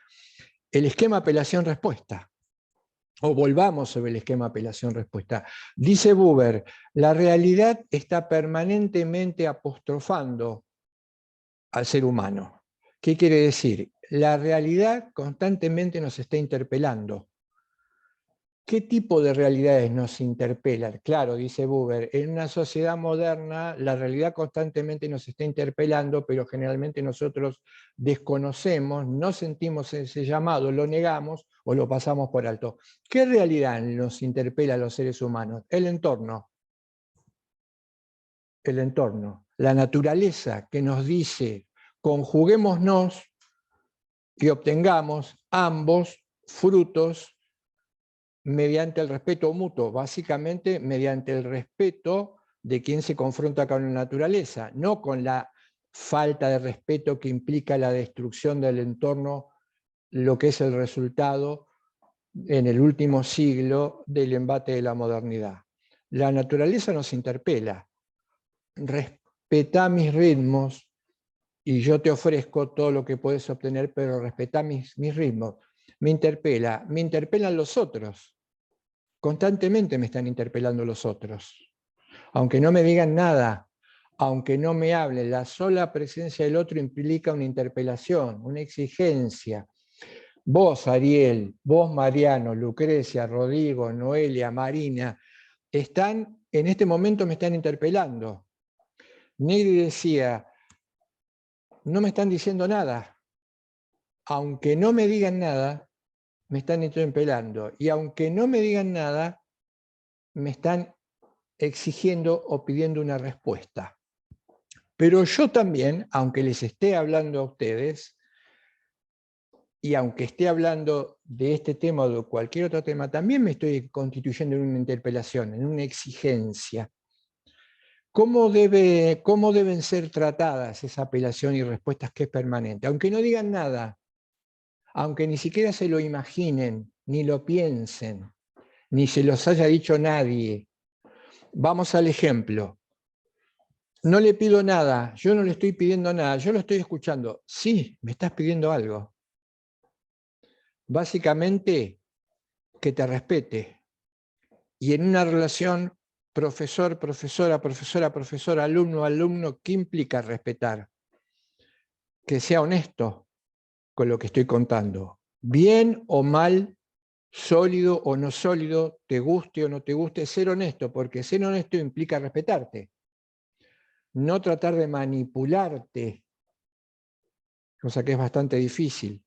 El esquema apelación-respuesta. O volvamos sobre el esquema apelación-respuesta. Dice Buber, la realidad está permanentemente apostrofando al ser humano. ¿Qué quiere decir? La realidad constantemente nos está interpelando. ¿Qué tipo de realidades nos interpelan? Claro, dice Buber, en una sociedad moderna la realidad constantemente nos está interpelando, pero generalmente nosotros desconocemos, no sentimos ese llamado, lo negamos o lo pasamos por alto. ¿Qué realidad nos interpela a los seres humanos? El entorno. El entorno. La naturaleza que nos dice, conjuguémonos y obtengamos ambos frutos mediante el respeto mutuo, básicamente mediante el respeto de quien se confronta con la naturaleza, no con la falta de respeto que implica la destrucción del entorno, lo que es el resultado en el último siglo del embate de la modernidad. La naturaleza nos interpela, respetá mis ritmos y yo te ofrezco todo lo que puedes obtener, pero respetá mis ritmos. Me interpelan los otros. Constantemente me están interpelando los otros. Aunque no me digan nada, aunque no me hablen, la sola presencia del otro implica una interpelación, una exigencia. Vos, Ariel, vos, Mariano, Lucrecia, Rodrigo, Noelia, Marina, en este momento me están interpelando. Negri decía, no me están diciendo nada. Aunque no me digan nada, me están interpelando. Y aunque no me digan nada, me están exigiendo o pidiendo una respuesta. Pero yo también, aunque les esté hablando a ustedes, y aunque esté hablando de este tema o de cualquier otro tema, también me estoy constituyendo en una interpelación, en una exigencia. ¿Cómo deben ser tratadas esa apelación y respuestas que es permanente? Aunque no digan nada, aunque ni siquiera se lo imaginen, ni lo piensen, ni se los haya dicho nadie. Vamos al ejemplo. No le pido nada, yo no le estoy pidiendo nada, yo lo estoy escuchando. Sí, me estás pidiendo algo. Básicamente, que te respete. Y en una relación profesor, profesora, profesora, profesor, alumno, alumno, ¿qué implica respetar? Que sea honesto con lo que estoy contando. Bien o mal, sólido o no sólido, te guste o no te guste, ser honesto, porque ser honesto implica respetarte. No tratar de manipularte, cosa que es bastante difícil,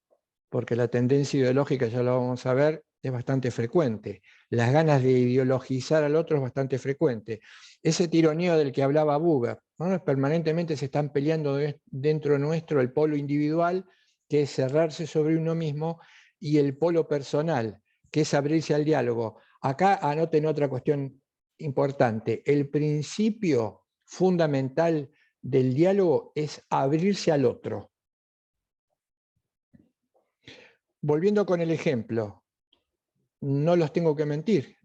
porque la tendencia ideológica, ya lo vamos a ver, es bastante frecuente. Las ganas de ideologizar al otro es bastante frecuente. Ese tironeo del que hablaba Buber, ¿no? Permanentemente se están peleando dentro nuestro el polo individual, que es cerrarse sobre uno mismo, y el polo personal, que es abrirse al diálogo. Acá anoten otra cuestión importante. El principio fundamental del diálogo es abrirse al otro. Volviendo con el ejemplo, no les tengo que mentir.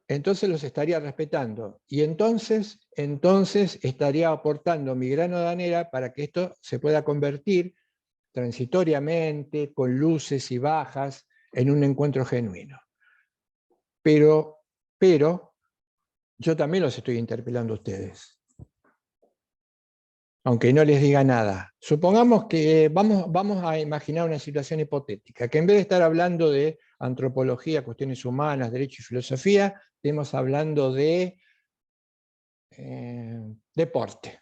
Entonces los estaría respetando. Y entonces estaría aportando mi grano de arena para que esto se pueda convertir transitoriamente, con luces y bajas, en un encuentro genuino. Pero yo también los estoy interpelando a ustedes. Aunque no les diga nada. Supongamos que vamos a imaginar una situación hipotética, que en vez de estar hablando de antropología, cuestiones humanas, derecho y filosofía, estemos hablando de deporte.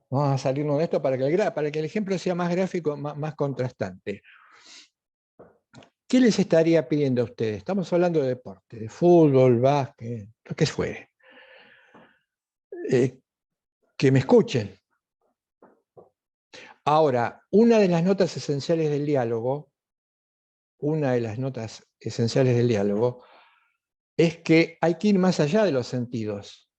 Vamos a salirnos de esto para que el ejemplo sea más gráfico, más contrastante. ¿Qué les estaría pidiendo a ustedes? Estamos hablando de deporte, de fútbol, básquet, lo que fuere. Que me escuchen. Ahora, una de las notas esenciales del diálogo es que hay que ir más allá de los sentidos.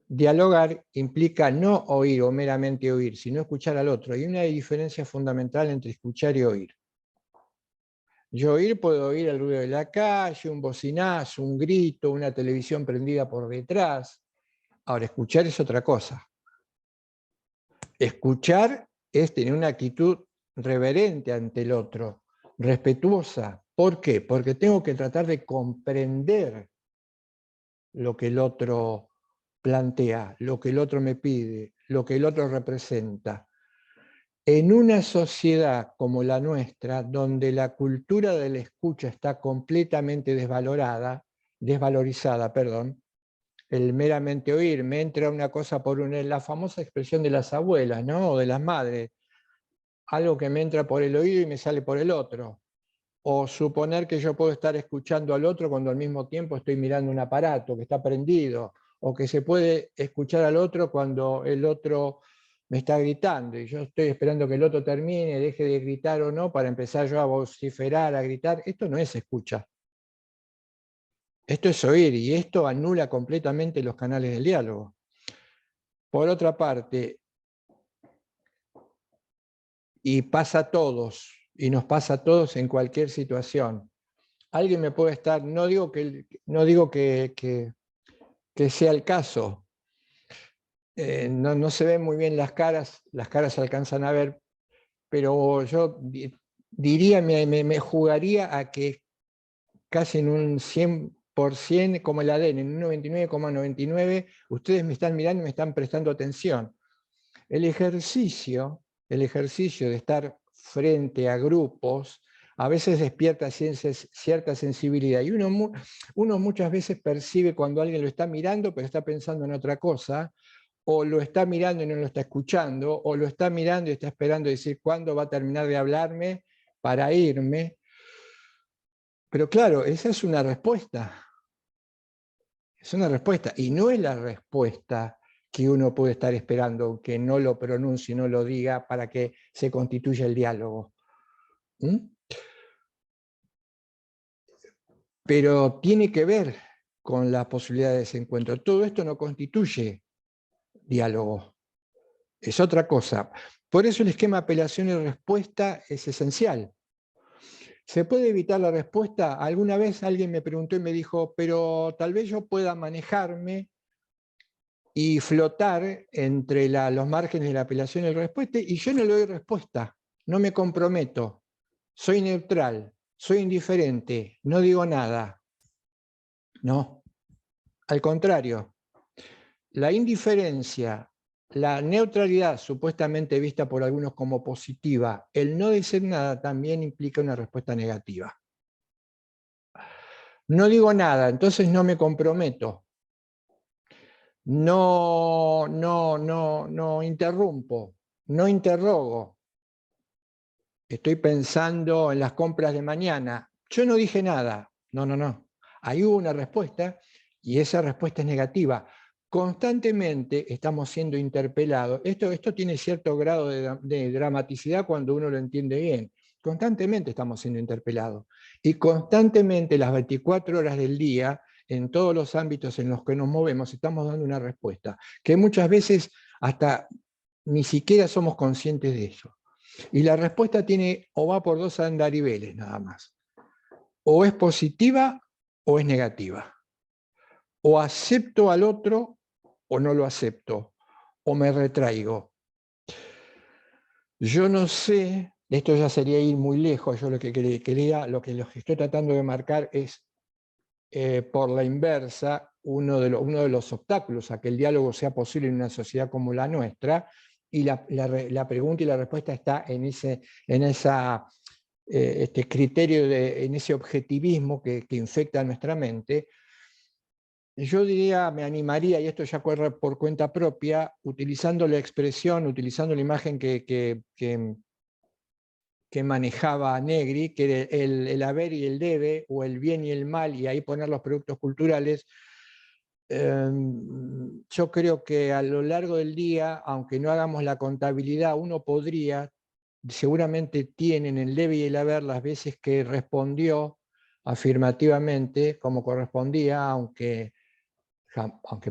Dialogar implica no oír o meramente oír, sino escuchar al otro. Hay una diferencia fundamental entre escuchar y oír. Yo puedo oír el ruido de la calle, un bocinazo, un grito, una televisión prendida por detrás. Ahora, escuchar es otra cosa. Escuchar es tener una actitud reverente ante el otro, respetuosa. ¿Por qué? Porque tengo que tratar de comprender lo que el otro plantea, lo que el otro me pide, lo que el otro representa. En una sociedad como la nuestra, donde la cultura de la escucha está completamente desvalorizada, el meramente oír, me entra una cosa por una, la famosa expresión de las abuelas, ¿no? O de las madres, algo que me entra por el oído y me sale por el otro. O suponer que yo puedo estar escuchando al otro cuando al mismo tiempo estoy mirando un aparato que está prendido, o que se puede escuchar al otro cuando el otro me está gritando y yo estoy esperando que el otro termine, deje de gritar o no, para empezar yo a vociferar, a gritar. Esto no es escucha. Esto es oír, y esto anula completamente los canales del diálogo. Por otra parte, y pasa a todos, y nos pasa a todos en cualquier situación. Alguien me puede estar, no digo que sea el caso, no se ven muy bien las caras se alcanzan a ver, pero yo diría, me jugaría a que casi en un 100%, como el ADN, en un 99,99, ustedes me están mirando y me están prestando atención. El ejercicio de estar frente a grupos a veces despierta cierta sensibilidad, y uno muchas veces percibe cuando alguien lo está mirando pero está pensando en otra cosa, o lo está mirando y no lo está escuchando, o lo está mirando y está esperando decir cuándo va a terminar de hablarme para irme. Pero claro, esa es una respuesta. Es una respuesta, y no es la respuesta que uno puede estar esperando, que no lo pronuncie, no lo diga, para que se constituya el diálogo. Pero tiene que ver con la posibilidad de ese encuentro. Todo esto no constituye diálogo, es otra cosa. Por eso el esquema apelación y respuesta es esencial. ¿Se puede evitar la respuesta? Alguna vez alguien me preguntó y me dijo, pero tal vez yo pueda manejarme y flotar entre los márgenes de la apelación y la respuesta, y yo no le doy respuesta, no me comprometo, soy neutral, soy indiferente, no digo nada. No, al contrario, la indiferencia, la neutralidad supuestamente vista por algunos como positiva, el no decir nada también implica una respuesta negativa. No digo nada, entonces no me comprometo. No interrumpo, no interrogo. Estoy pensando en las compras de mañana. Yo no dije nada. No. Ahí hubo una respuesta y esa respuesta es negativa. Constantemente estamos siendo interpelados. Esto tiene cierto grado de dramaticidad cuando uno lo entiende bien. constantemente estamos siendo interpelados. Y constantemente, las 24 horas del día, en todos los ámbitos en los que nos movemos, estamos dando una respuesta, que muchas veces hasta ni siquiera somos conscientes de eso. Y la respuesta tiene o va por dos andariveles nada más. O es positiva o es negativa. O acepto al otro o no lo acepto. O me retraigo. Yo no sé, esto ya sería ir muy lejos, yo lo que quería, lo que estoy tratando de marcar es, por la inversa, uno de los obstáculos a que el diálogo sea posible en una sociedad como la nuestra, y la pregunta y la respuesta está en ese criterio, en ese objetivismo que infecta nuestra mente. Yo diría, me animaría, y esto ya corre por cuenta propia, utilizando la expresión, utilizando la imagen que manejaba Negri, que era el haber y el debe, o el bien y el mal, y ahí poner los productos culturales. Yo creo que a lo largo del día, aunque no hagamos la contabilidad, uno podría, seguramente tienen el debe y el haber las veces que respondió afirmativamente como correspondía, aunque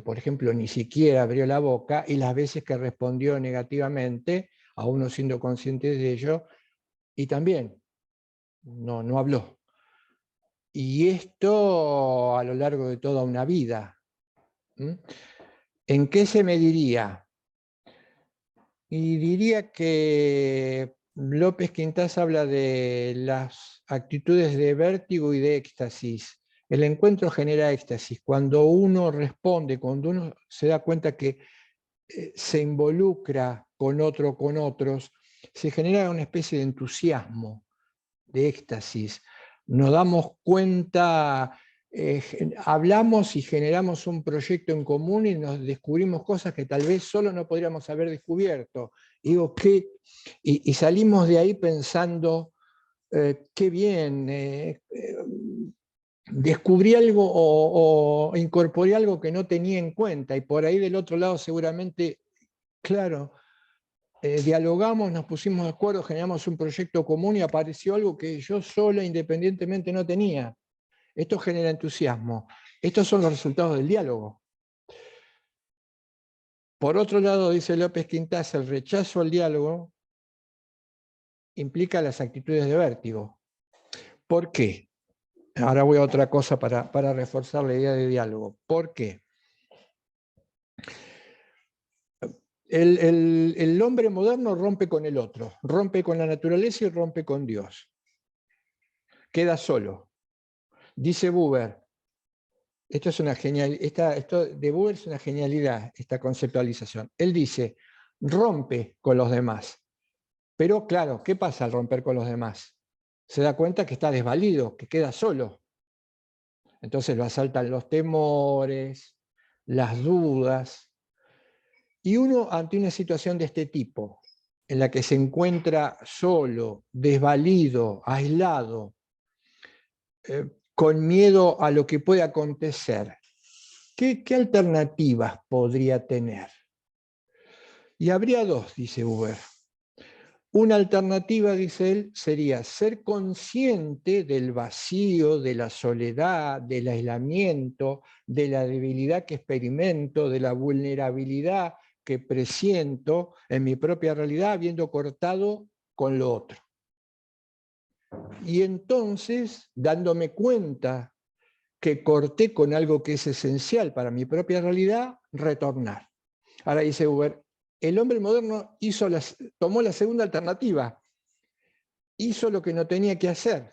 por ejemplo ni siquiera abrió la boca, y las veces que respondió negativamente, a uno siendo consciente de ello, y también no habló. Y esto a lo largo de toda una vida. ¿En qué se mediría? Y diría que López Quintás habla de las actitudes de vértigo y de éxtasis. El encuentro genera éxtasis. Cuando uno responde, cuando uno se da cuenta que se involucra con otro, con otros, se genera una especie de entusiasmo, de éxtasis. Nos damos cuenta, hablamos y generamos un proyecto en común y nos descubrimos cosas que tal vez solo no podríamos haber descubierto. Y salimos de ahí pensando, qué bien, descubrí algo o incorporé algo que no tenía en cuenta, y por ahí del otro lado seguramente, claro, dialogamos, nos pusimos de acuerdo, generamos un proyecto común y apareció algo que yo sola independientemente no tenía. Esto genera entusiasmo. Estos son los resultados del diálogo. Por otro lado, dice López Quintás, el rechazo al diálogo implica las actitudes de vértigo. ¿Por qué? Ahora voy a otra cosa para reforzar la idea de diálogo. ¿Por qué? El hombre moderno rompe con el otro, rompe con la naturaleza y rompe con Dios. Queda solo. Dice Buber, esto de Buber es una genialidad, esta conceptualización. Él dice, rompe con los demás. Pero claro, ¿qué pasa al romper con los demás? Se da cuenta que está desvalido, que queda solo. Entonces lo asaltan los temores, las dudas. Y uno, ante una situación de este tipo, en la que se encuentra solo, desvalido, aislado, con miedo a lo que puede acontecer, ¿qué alternativas podría tener? Y habría dos, dice Buber. Una alternativa, dice él, sería ser consciente del vacío, de la soledad, del aislamiento, de la debilidad que experimento, de la vulnerabilidad que presiento en mi propia realidad, habiendo cortado con lo otro. Y entonces, dándome cuenta que corté con algo que es esencial para mi propia realidad, retornar. Ahora dice Buber, el hombre moderno tomó la segunda alternativa, hizo lo que no tenía que hacer.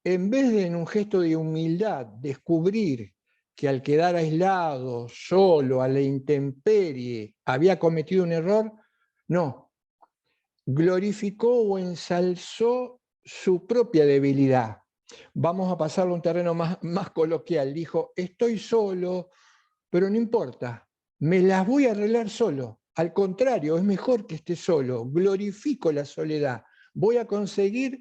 En vez de, en un gesto de humildad, descubrir que al quedar aislado, solo, a la intemperie, había cometido un error, no, glorificó o ensalzó su propia debilidad. Vamos a pasarlo a un terreno más coloquial. Dijo, estoy solo, pero no importa, me las voy a arreglar solo. Al contrario, es mejor que esté solo. Glorifico la soledad. Voy a conseguir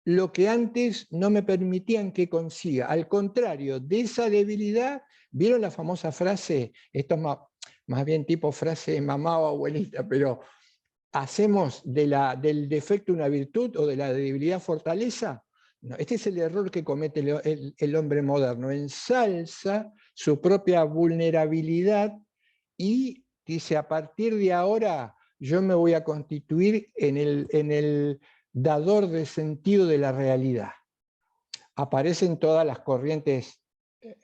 lo que antes no me permitían que consiga. Al contrario, de esa debilidad, ¿vieron la famosa frase? Esto es más bien tipo frase de mamá o abuelita, pero hacemos del defecto una virtud o de la debilidad fortaleza. No, este es el error que comete el hombre moderno. Ensalza su propia vulnerabilidad y dice, a partir de ahora yo me voy a constituir en el dador de sentido de la realidad. Aparecen todas las corrientes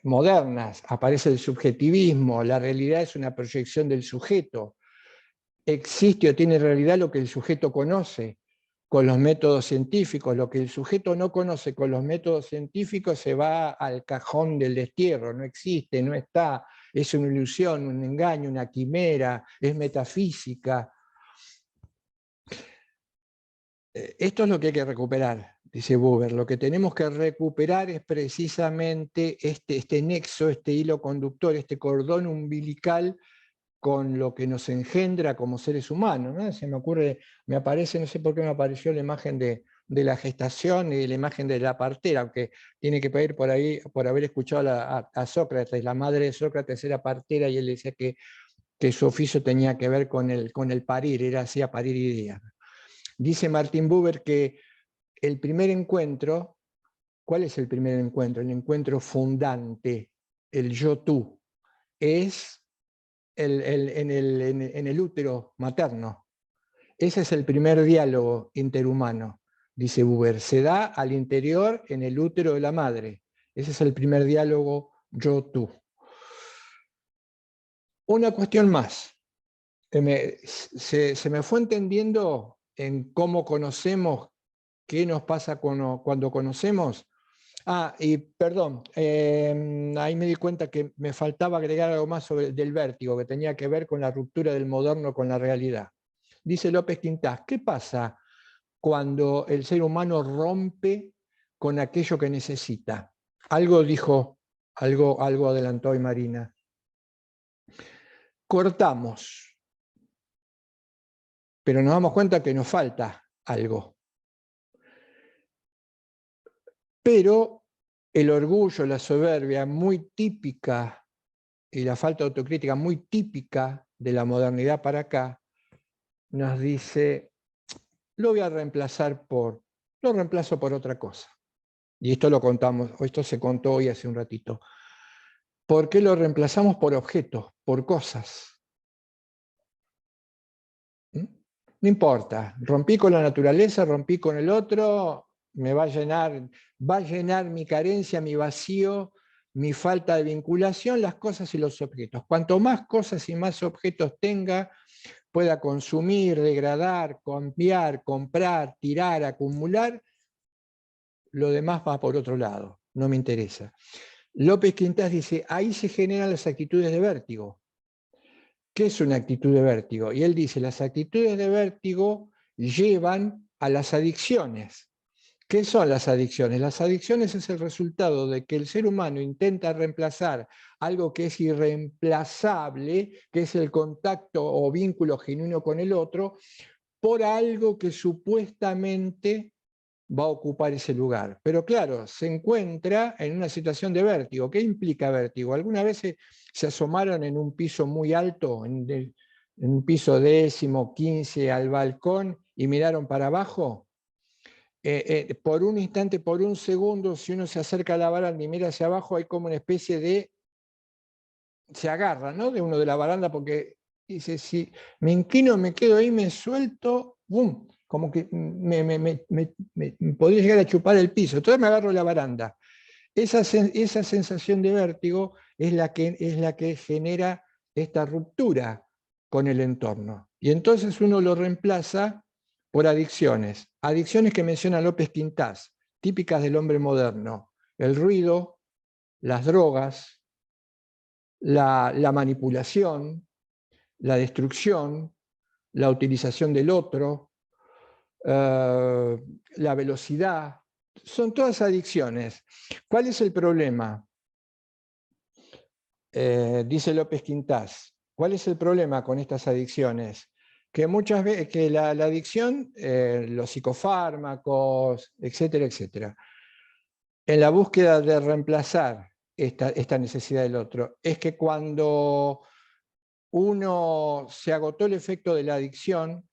modernas, aparece el subjetivismo, la realidad es una proyección del sujeto. Existe o tiene realidad lo que el sujeto conoce con los métodos científicos, lo que el sujeto no conoce con los métodos científicos se va al cajón del destierro, no existe, no está, es una ilusión, un engaño, una quimera, es metafísica. Esto es lo que hay que recuperar, dice Buber. Lo que tenemos que recuperar es precisamente este nexo, este hilo conductor, este cordón umbilical con lo que nos engendra como seres humanos, ¿no? Se me ocurre, me aparece, no sé por qué me apareció la imagen de la gestación y la imagen de la partera, aunque tiene que pedir por ahí, por haber escuchado a Sócrates, la madre de Sócrates era partera y él decía que su oficio tenía que ver con el parir, era así a parir ideas. Dice Martin Buber que el primer encuentro, ¿cuál es el primer encuentro? El encuentro fundante, el yo-tú, es en el útero materno. Ese es el primer diálogo interhumano, dice Buber. Se da al interior en el útero de la madre. Ese es el primer diálogo yo-tú. Una cuestión más. Se me fue entendiendo en cómo conocemos, qué nos pasa cuando conocemos. Y perdón, ahí me di cuenta que me faltaba agregar algo más sobre del vértigo, que tenía que ver con la ruptura del moderno con la realidad. Dice López Quintás, ¿qué pasa cuando el ser humano rompe con aquello que necesita? Algo dijo, algo adelantó hoy Marina. Cortamos, pero nos damos cuenta que nos falta algo. Pero el orgullo, la soberbia, muy típica, y la falta de autocrítica muy típica de la modernidad para acá, nos dice, lo reemplazo por otra cosa. Y esto lo contamos, o esto se contó hoy hace un ratito. ¿Por qué lo reemplazamos por objetos, por cosas? No importa, rompí con la naturaleza, rompí con el otro, me va a llenar mi carencia, mi vacío, mi falta de vinculación, las cosas y los objetos. Cuanto más cosas y más objetos tenga, pueda consumir, degradar, cambiar, comprar, tirar, acumular, lo demás va por otro lado, no me interesa. López Quintás dice, ahí se generan las actitudes de vértigo. ¿Qué es una actitud de vértigo? Y él dice, las actitudes de vértigo llevan a las adicciones. ¿Qué son las adicciones? Las adicciones es el resultado de que el ser humano intenta reemplazar algo que es irreemplazable, que es el contacto o vínculo genuino con el otro, por algo que supuestamente va a ocupar ese lugar. Pero claro, se encuentra en una situación de vértigo. ¿Qué implica vértigo? ¿Alguna vez se asomaron en un piso muy alto, en un piso 10º, 15 al balcón y miraron para abajo? Por un instante, por un segundo, si uno se acerca a la baranda y mira hacia abajo, hay como una especie de... se agarra, ¿no? De uno de la baranda porque dice, si me inclino, me quedo ahí, me suelto, ¡bum! Como que me podría llegar a chupar el piso. Entonces me agarro de la baranda. Esa sensación de vértigo es la que genera esta ruptura con el entorno. Y entonces uno lo reemplaza por adicciones. Adicciones que menciona López Quintás, típicas del hombre moderno. El ruido, las drogas, la manipulación, la destrucción, la utilización del otro, la velocidad, son todas adicciones. ¿Cuál es el problema? Dice López Quintás, ¿cuál es el problema con estas adicciones? Que muchas veces, que la adicción, los psicofármacos, etcétera, etcétera, en la búsqueda de reemplazar esta necesidad del otro, es que cuando uno se agotó el efecto de la adicción,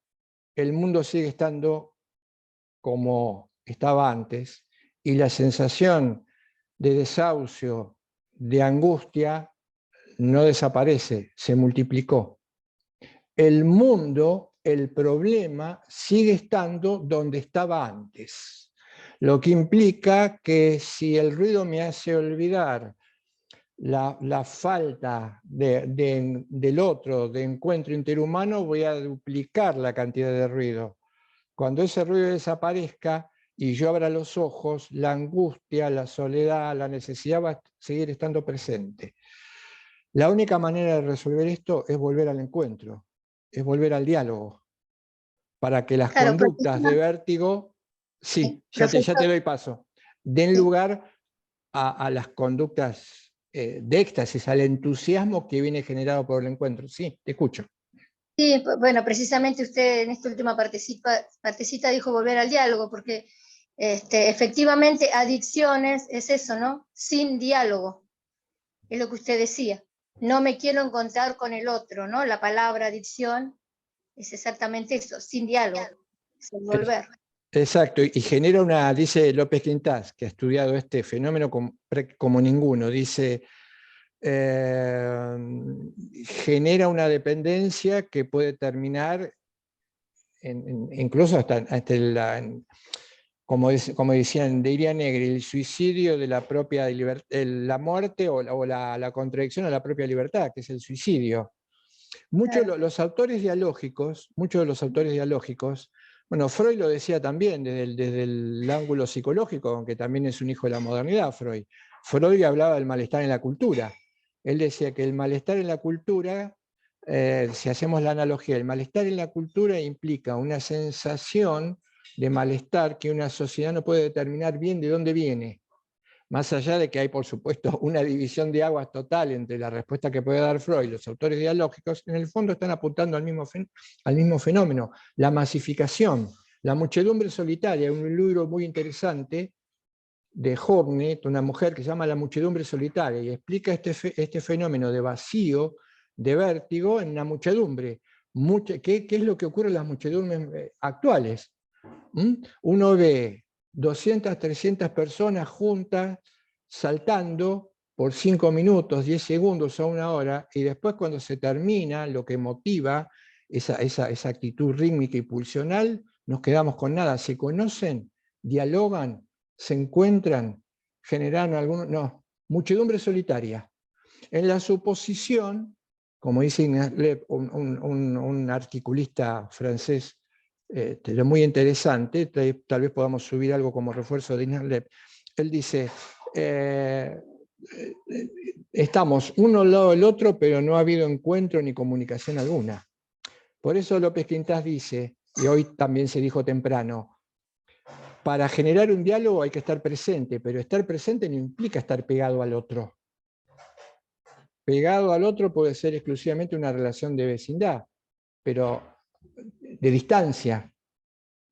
el mundo sigue estando como estaba antes, y la sensación de desahucio, de angustia, no desaparece, se multiplicó. El mundo, el problema, sigue estando donde estaba antes. Lo que implica que si el ruido me hace olvidar la falta del otro, de encuentro interhumano, voy a duplicar la cantidad de ruido. Cuando ese ruido desaparezca y yo abra los ojos, la angustia, la soledad, la necesidad va a seguir estando presente. La única manera de resolver esto es volver al encuentro, es volver al diálogo, para que las conductas de vértigo, sí, ya te doy paso, den lugar a las conductas de éxtasis, al entusiasmo que viene generado por el encuentro. Sí, te escucho. Sí, bueno, precisamente usted en esta última partecita dijo volver al diálogo, porque efectivamente adicciones es eso, ¿no? Sin diálogo, es lo que usted decía. No me quiero encontrar con el otro, ¿no? La palabra adicción es exactamente eso, sin diálogo, es el volver. Exacto, y genera una, dice López Quintás, que ha estudiado este fenómeno como ninguno, dice, genera una dependencia que puede terminar incluso hasta como decían de Iria Negri, el suicidio de la propia libertad, la muerte o la contradicción a la propia libertad, que es el suicidio. Muchos de los autores dialógicos, bueno, Freud lo decía también desde el ángulo psicológico, aunque también es un hijo de la modernidad, Freud. Freud hablaba del malestar en la cultura. Él decía que el malestar en la cultura, si hacemos la analogía, el malestar en la cultura implica una sensación de malestar que una sociedad no puede determinar bien de dónde viene. Más allá de que hay, por supuesto, una división de aguas total entre la respuesta que puede dar Freud y los autores dialógicos, en el fondo están apuntando al mismo fenómeno, la masificación, la muchedumbre solitaria, un libro muy interesante de Hornet, una mujer que se llama La muchedumbre solitaria, y explica este fenómeno de vacío, de vértigo en la muchedumbre. ¿Qué es lo que ocurre en las muchedumbres actuales? Uno ve 200, 300 personas juntas, saltando por 5 minutos, 10 segundos o una hora, y después cuando se termina, lo que motiva esa actitud rítmica y pulsional, nos quedamos con nada. ¿Se conocen? ¿Dialogan? ¿Se encuentran? ¿Generan algunos? No, muchedumbre solitaria. En la suposición, como dice un articulista francés, muy interesante, tal vez podamos subir algo como refuerzo de Ingerlev. Él dice, estamos uno al lado del otro, pero no ha habido encuentro ni comunicación alguna. Por eso López Quintás dice, y hoy también se dijo temprano, para generar un diálogo hay que estar presente, pero estar presente no implica estar pegado al otro. Pegado al otro puede ser exclusivamente una relación de vecindad, pero de distancia.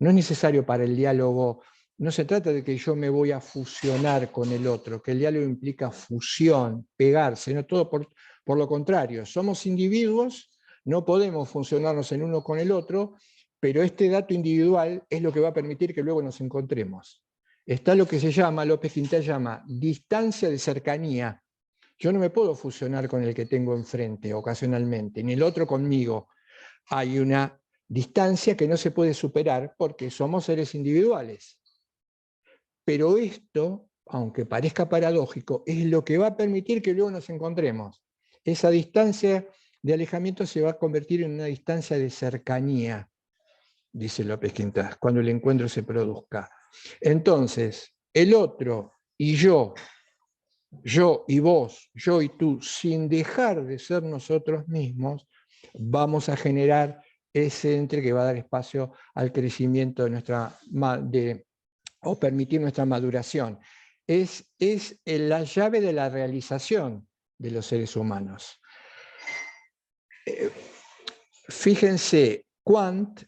No es necesario para el diálogo, no se trata de que yo me voy a fusionar con el otro, que el diálogo implica fusión, pegarse, no todo por lo contrario. Somos individuos, no podemos funcionarnos en uno con el otro, pero este dato individual es lo que va a permitir que luego nos encontremos. Está lo que se llama, López Quintás llama, distancia de cercanía. Yo no me puedo fusionar con el que tengo enfrente ocasionalmente, ni el otro conmigo. Hay una distancia que no se puede superar porque somos seres individuales. Pero esto, aunque parezca paradójico, es lo que va a permitir que luego nos encontremos. Esa distancia de alejamiento se va a convertir en una distancia de cercanía, dice López Quintás, cuando el encuentro se produzca. Entonces, el otro y yo y vos, yo y tú, sin dejar de ser nosotros mismos, vamos a generar ese ente que va a dar espacio al crecimiento de o permitir nuestra maduración. Es la llave de la realización de los seres humanos. Fíjense, Kant,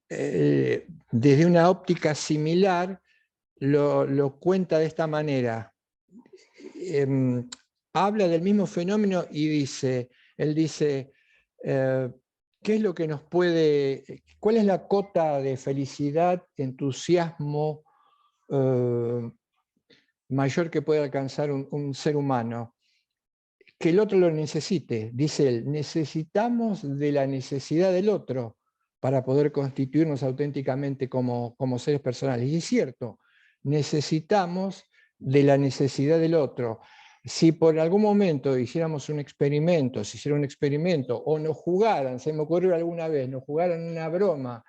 desde una óptica similar, lo cuenta de esta manera. Habla del mismo fenómeno y él dice, ¿qué es lo que nos puede, cuál es la cota de felicidad, entusiasmo mayor que puede alcanzar un ser humano? Que el otro lo necesite, dice él, necesitamos de la necesidad del otro para poder constituirnos auténticamente como seres personales. Y es cierto, necesitamos de la necesidad del otro. Si por algún momento hiciéramos un experimento, se hiciera un experimento, o nos jugaran, se me ocurrió alguna vez, nos jugaran una broma,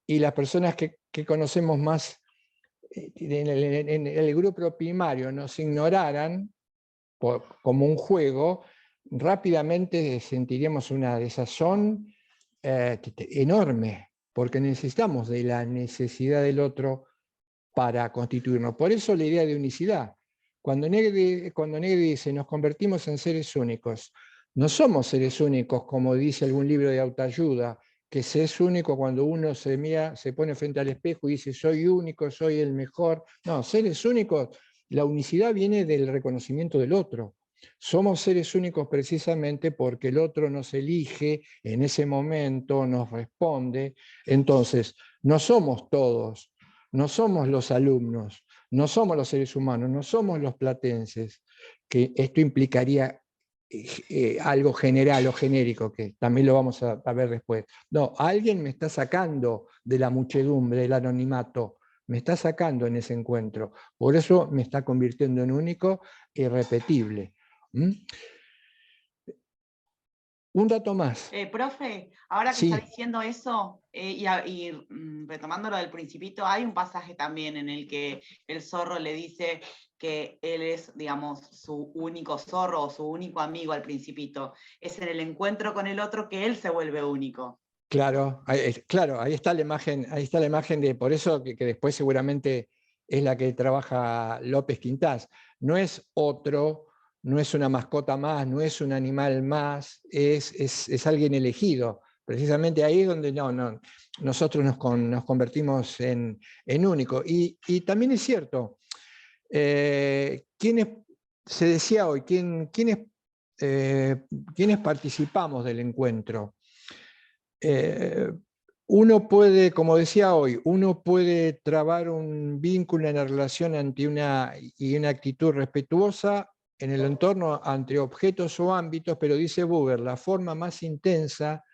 y las personas que conocemos más en el grupo primario nos ignoraran, como un juego, rápidamente sentiríamos una desazón enorme, porque necesitamos de la necesidad del otro para constituirnos. Por eso la idea de unicidad. Cuando Negri dice, nos convertimos en seres únicos, no somos seres únicos, como dice algún libro de autoayuda, que se es único cuando uno se mira, se pone frente al espejo y dice, soy único, soy el mejor. No, seres únicos, la unicidad viene del reconocimiento del otro. Somos seres únicos precisamente porque el otro nos elige en ese momento, nos responde. Entonces, no somos todos, no somos los alumnos, no somos los seres humanos, no somos los platenses, que esto implicaría algo general o genérico, que también lo vamos a ver después. No, alguien me está sacando de la muchedumbre, del anonimato, me está sacando en ese encuentro. Por eso me está convirtiendo en único e irrepetible. Un dato más. Profe, ahora que Sí. está diciendo eso, y retomando lo del Principito, hay un pasaje también en el que el zorro le dice que él es, digamos, su único zorro o su único amigo al Principito. Es en el encuentro con el otro que él se vuelve único. Claro, claro, ahí está la imagen de, por eso que después seguramente es la que trabaja López Quintás. No es otro, no es una mascota más, no es un animal más, es alguien elegido. Precisamente ahí es donde nosotros nos convertimos en único. Y también es cierto, se decía hoy, ¿quiénes participamos del encuentro? Uno puede, como decía hoy, uno puede trabar un vínculo en la relación ante una actitud respetuosa en el entorno entre objetos o ámbitos, pero dice Buber, la forma más intensa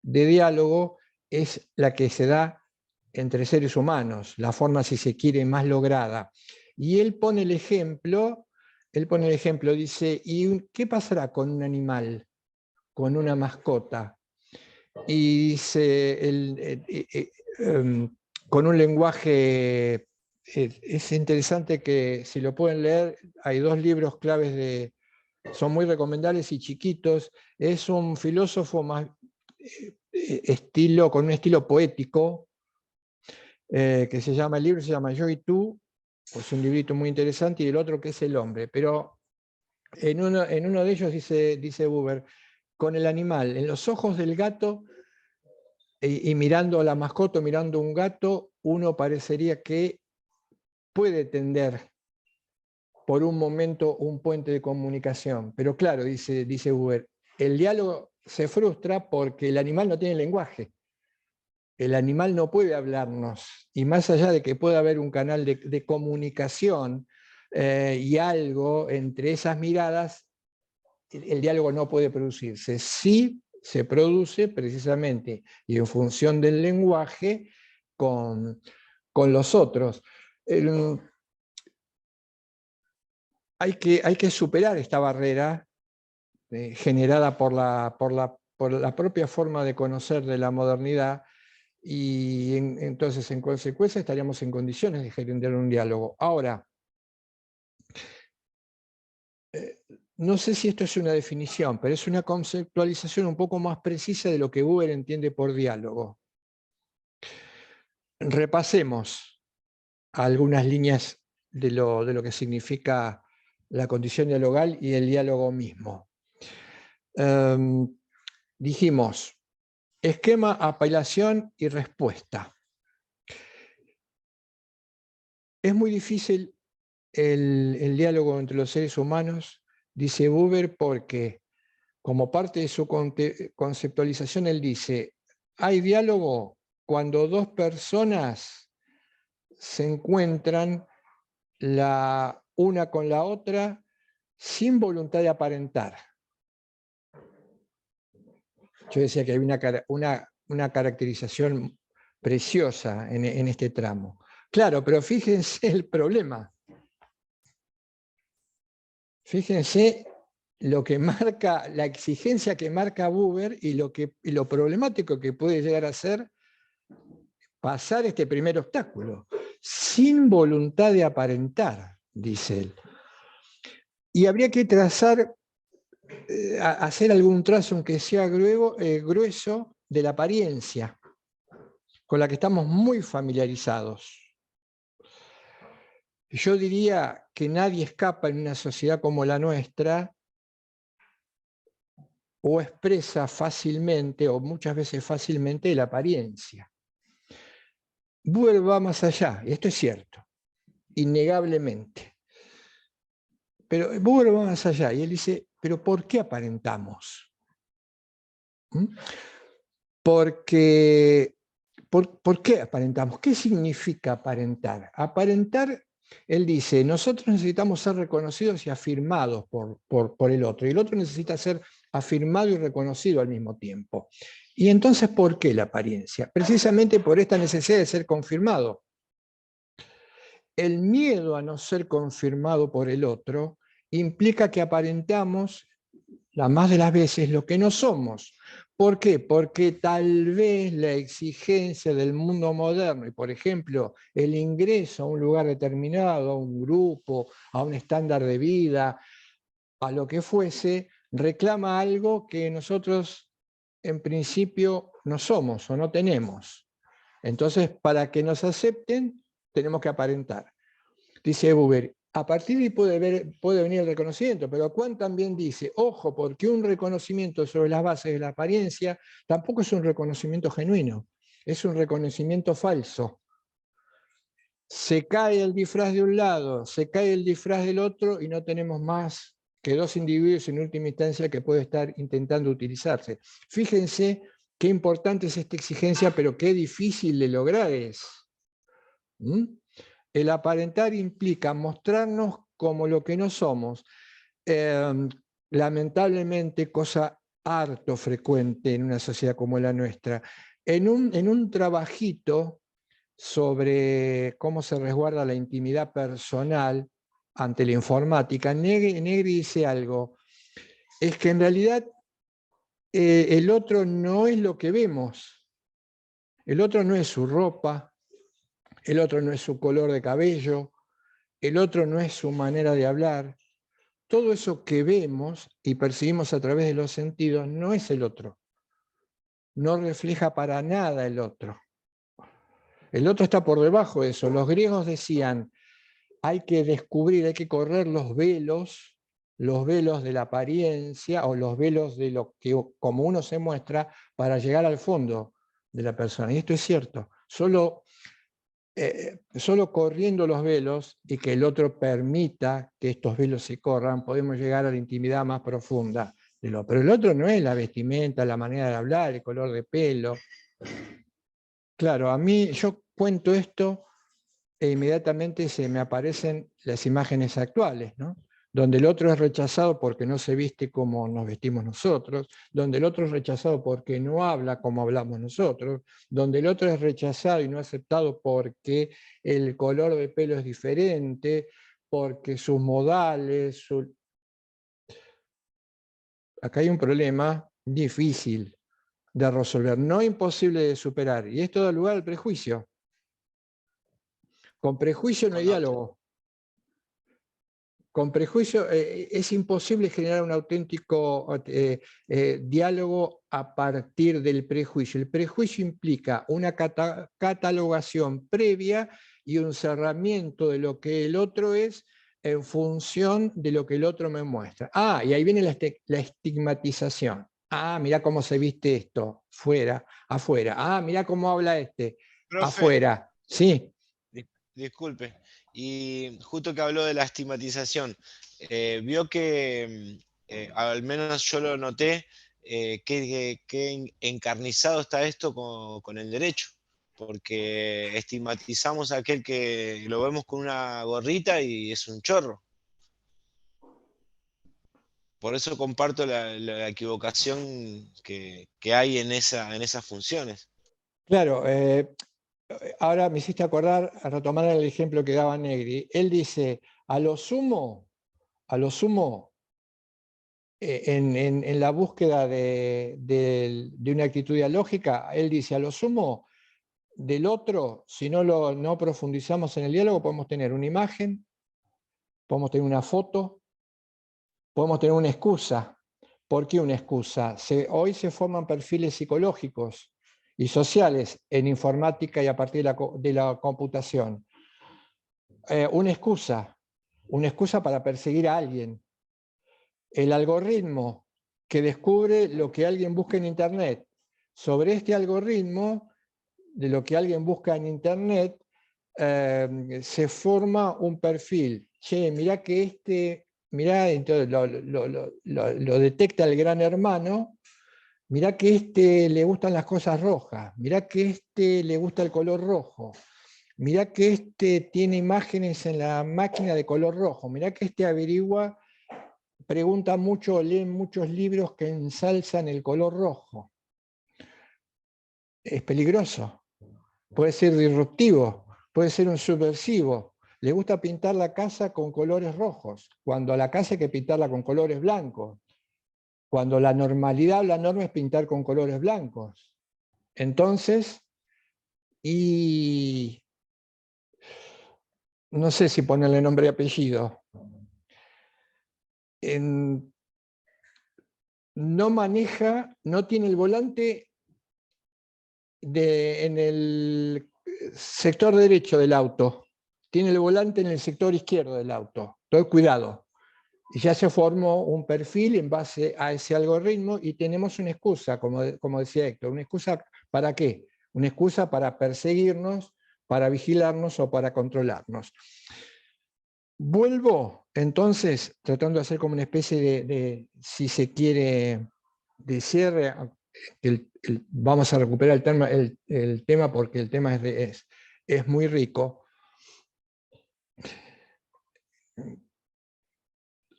de diálogo es la que se da entre seres humanos, la forma, si se quiere, más lograda. Y él pone el ejemplo, dice, ¿y qué pasará con un animal, con una mascota? Y con un lenguaje, es interesante que si lo pueden leer, hay 2 libros claves, son muy recomendables y chiquitos. Es un filósofo más con un estilo poético, que el libro se llama Yo y tú, pues un librito muy interesante, y el otro que es El hombre. Pero en uno de ellos dice Buber, con el animal, en los ojos del gato, y mirando a la mascota, mirando un gato, uno parecería que puede tender por un momento un puente de comunicación. Pero claro, dice Buber, el diálogo se frustra porque el animal no tiene lenguaje. El animal no puede hablarnos. Y más allá de que pueda haber un canal de comunicación y algo entre esas miradas, el diálogo no puede producirse. Sí se produce precisamente y en función del lenguaje con los otros. Hay que superar esta barrera generada por la propia forma de conocer de la modernidad, y entonces en consecuencia estaríamos en condiciones de generar un diálogo. Ahora, no sé si esto es una definición, pero es una conceptualización un poco más precisa de lo que Buber entiende por diálogo. Repasemos algunas líneas de lo que significa la condición dialogal y el diálogo mismo. Dijimos, esquema, apelación y respuesta. Es muy difícil el diálogo entre los seres humanos, dice Buber, porque como parte de su conceptualización, él dice, hay diálogo cuando dos personas se encuentran la una con la otra sin voluntad de aparentar. Yo decía que hay una caracterización preciosa en este tramo. Claro, pero fíjense el problema. Fíjense lo que marca, la exigencia que marca Buber y lo problemático que puede llegar a ser pasar este primer obstáculo, sin voluntad de aparentar, dice él. Y habría que trazar, hacer algún trazo, aunque sea grueso, de la apariencia, con la que estamos muy familiarizados. Yo diría que nadie escapa en una sociedad como la nuestra, o expresa fácilmente, o muchas veces fácilmente, la apariencia. Buber va más allá, y esto es cierto, innegablemente. Pero Buber va más allá, y él dice, ¿pero por qué aparentamos? ¿Por qué aparentamos? ¿Qué significa aparentar? Aparentar, él dice, nosotros necesitamos ser reconocidos y afirmados por el otro, y el otro necesita ser afirmado y reconocido al mismo tiempo. Y entonces, ¿por qué la apariencia? Precisamente por esta necesidad de ser confirmado. El miedo a no ser confirmado por el otro implica que aparentamos, la más de las veces, lo que no somos. ¿Por qué? Porque tal vez la exigencia del mundo moderno, y por ejemplo, el ingreso a un lugar determinado, a un grupo, a un estándar de vida, a lo que fuese, reclama algo que nosotros en principio no somos o no tenemos. Entonces, para que nos acepten, tenemos que aparentar. Dice Buber, a partir de ahí puede venir el reconocimiento, pero Kuhn también dice, ojo, porque un reconocimiento sobre las bases de la apariencia tampoco es un reconocimiento genuino, es un reconocimiento falso. Se cae el disfraz de un lado, se cae el disfraz del otro y no tenemos más que dos individuos en última instancia que puede estar intentando utilizarse. Fíjense qué importante es esta exigencia, pero qué difícil de lograr es. El aparentar implica mostrarnos como lo que no somos. Lamentablemente, cosa harto frecuente en una sociedad como la nuestra. En un trabajito sobre cómo se resguarda la intimidad personal ante la informática, Negri dice algo, es que en realidad el otro no es lo que vemos, el otro no es su ropa, el otro no es su color de cabello, el otro no es su manera de hablar. Todo eso que vemos y percibimos a través de los sentidos no es el otro. No refleja para nada el otro. El otro está por debajo de eso. Los griegos decían, hay que descubrir, hay que correr los velos de la apariencia o los velos de lo que como uno se muestra para llegar al fondo de la persona. Y esto es cierto. Solo corriendo los velos y que el otro permita que estos velos se corran, podemos llegar a la intimidad más profunda del otro. Pero el otro no es la vestimenta, la manera de hablar, el color de pelo. Claro, a mí, yo cuento esto e inmediatamente se me aparecen las imágenes actuales, ¿no? Donde el otro es rechazado porque no se viste como nos vestimos nosotros, donde el otro es rechazado porque no habla como hablamos nosotros, donde el otro es rechazado y no aceptado porque el color de pelo es diferente, porque sus modales... Acá hay un problema difícil de resolver, no imposible de superar, y esto da lugar al prejuicio. Con prejuicio no hay diálogo. Con prejuicio es imposible generar un auténtico diálogo a partir del prejuicio. El prejuicio implica una catalogación previa y un cerramiento de lo que el otro es en función de lo que el otro me muestra. Ah, y ahí viene la estigmatización. Ah, mirá cómo se viste esto, afuera. Ah, mirá cómo habla este, Profe, afuera. Sí. disculpe. Y justo que habló de la estigmatización, vio que al menos yo lo noté, qué encarnizado está esto con el derecho, porque estigmatizamos a aquel que lo vemos con una gorrita y es un chorro. Por eso comparto la equivocación que hay en esas funciones. Claro, ahora me hiciste acordar, a retomar el ejemplo que daba Negri. Él dice, a lo sumo, en la búsqueda de una actitud dialógica, él dice, a lo sumo del otro, si no profundizamos en el diálogo, podemos tener una imagen, podemos tener una foto, podemos tener una excusa. ¿Por qué una excusa? Hoy se forman perfiles psicológicos y sociales en informática y a partir de la computación. Una excusa para perseguir a alguien. El algoritmo que descubre lo que alguien busca en Internet. Sobre este algoritmo, de lo que alguien busca en Internet, se forma un perfil. Che, mirá que entonces lo detecta el gran hermano, mirá que le gustan las cosas rojas, mirá que le gusta el color rojo, mirá que tiene imágenes en la máquina de color rojo, mirá que averigua, pregunta mucho, lee muchos libros que ensalzan el color rojo. Es peligroso, puede ser disruptivo, puede ser un subversivo. Le gusta pintar la casa con colores rojos, cuando a la casa hay que pintarla con colores blancos, cuando la normalidad, la norma es pintar con colores blancos. Entonces, y no sé si ponerle nombre y apellido, no maneja, no tiene el volante en el sector derecho del auto, tiene el volante en el sector izquierdo del auto. Entonces, cuidado. Y ya se formó un perfil en base a ese algoritmo y tenemos una excusa, como decía Héctor. ¿Una excusa para qué? Una excusa para perseguirnos, para vigilarnos o para controlarnos. Vuelvo, entonces, tratando de hacer como una especie de si se quiere, de cierre. Vamos a recuperar el tema porque el tema es muy rico.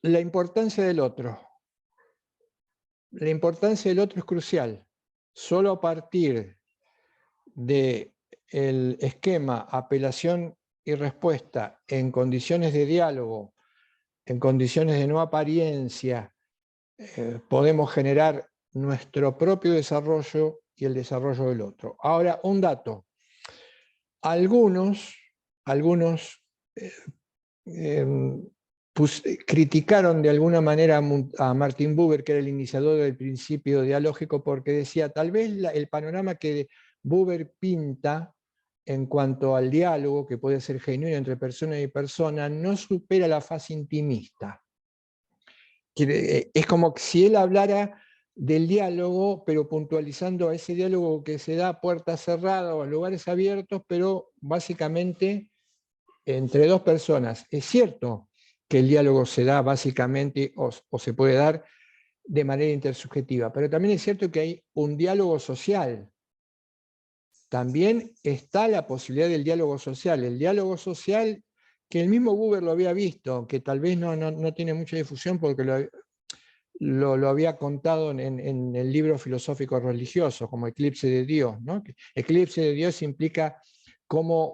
La importancia del otro. La importancia del otro es crucial. Solo a partir del esquema apelación y respuesta en condiciones de diálogo, en condiciones de no apariencia, podemos generar nuestro propio desarrollo y el desarrollo del otro. Ahora, un dato. Algunos criticaron de alguna manera a Martin Buber, que era el iniciador del principio dialógico, porque decía, tal vez el panorama que Buber pinta en cuanto al diálogo, que puede ser genuino entre persona y persona, no supera la fase intimista. Es como si él hablara del diálogo, pero puntualizando a ese diálogo que se da a puertas cerradas o a lugares abiertos, pero básicamente entre dos personas. Es cierto que el diálogo se da básicamente o se puede dar de manera intersubjetiva, pero también es cierto que hay un diálogo social. También está la posibilidad del diálogo social. El diálogo social, que el mismo Buber lo había visto, que tal vez no tiene mucha difusión porque lo había contado en el libro filosófico religioso, como Eclipse de Dios, ¿no? Eclipse de Dios implica cómo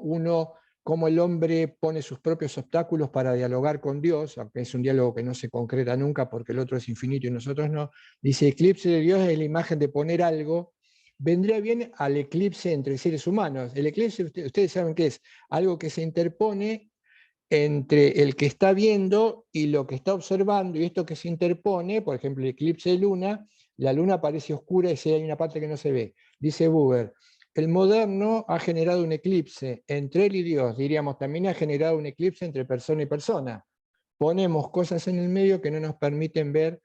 el hombre pone sus propios obstáculos para dialogar con Dios, aunque es un diálogo que no se concreta nunca porque el otro es infinito y nosotros no. Dice, eclipse de Dios es la imagen de poner algo, vendría bien al eclipse entre seres humanos. El eclipse, ustedes saben qué es, algo que se interpone entre el que está viendo y lo que está observando, y esto que se interpone, por ejemplo, el eclipse de luna, la luna parece oscura y hay una parte que no se ve. Dice Buber, el moderno ha generado un eclipse entre él y Dios, diríamos, también ha generado un eclipse entre persona y persona. Ponemos cosas en el medio que no nos permiten ver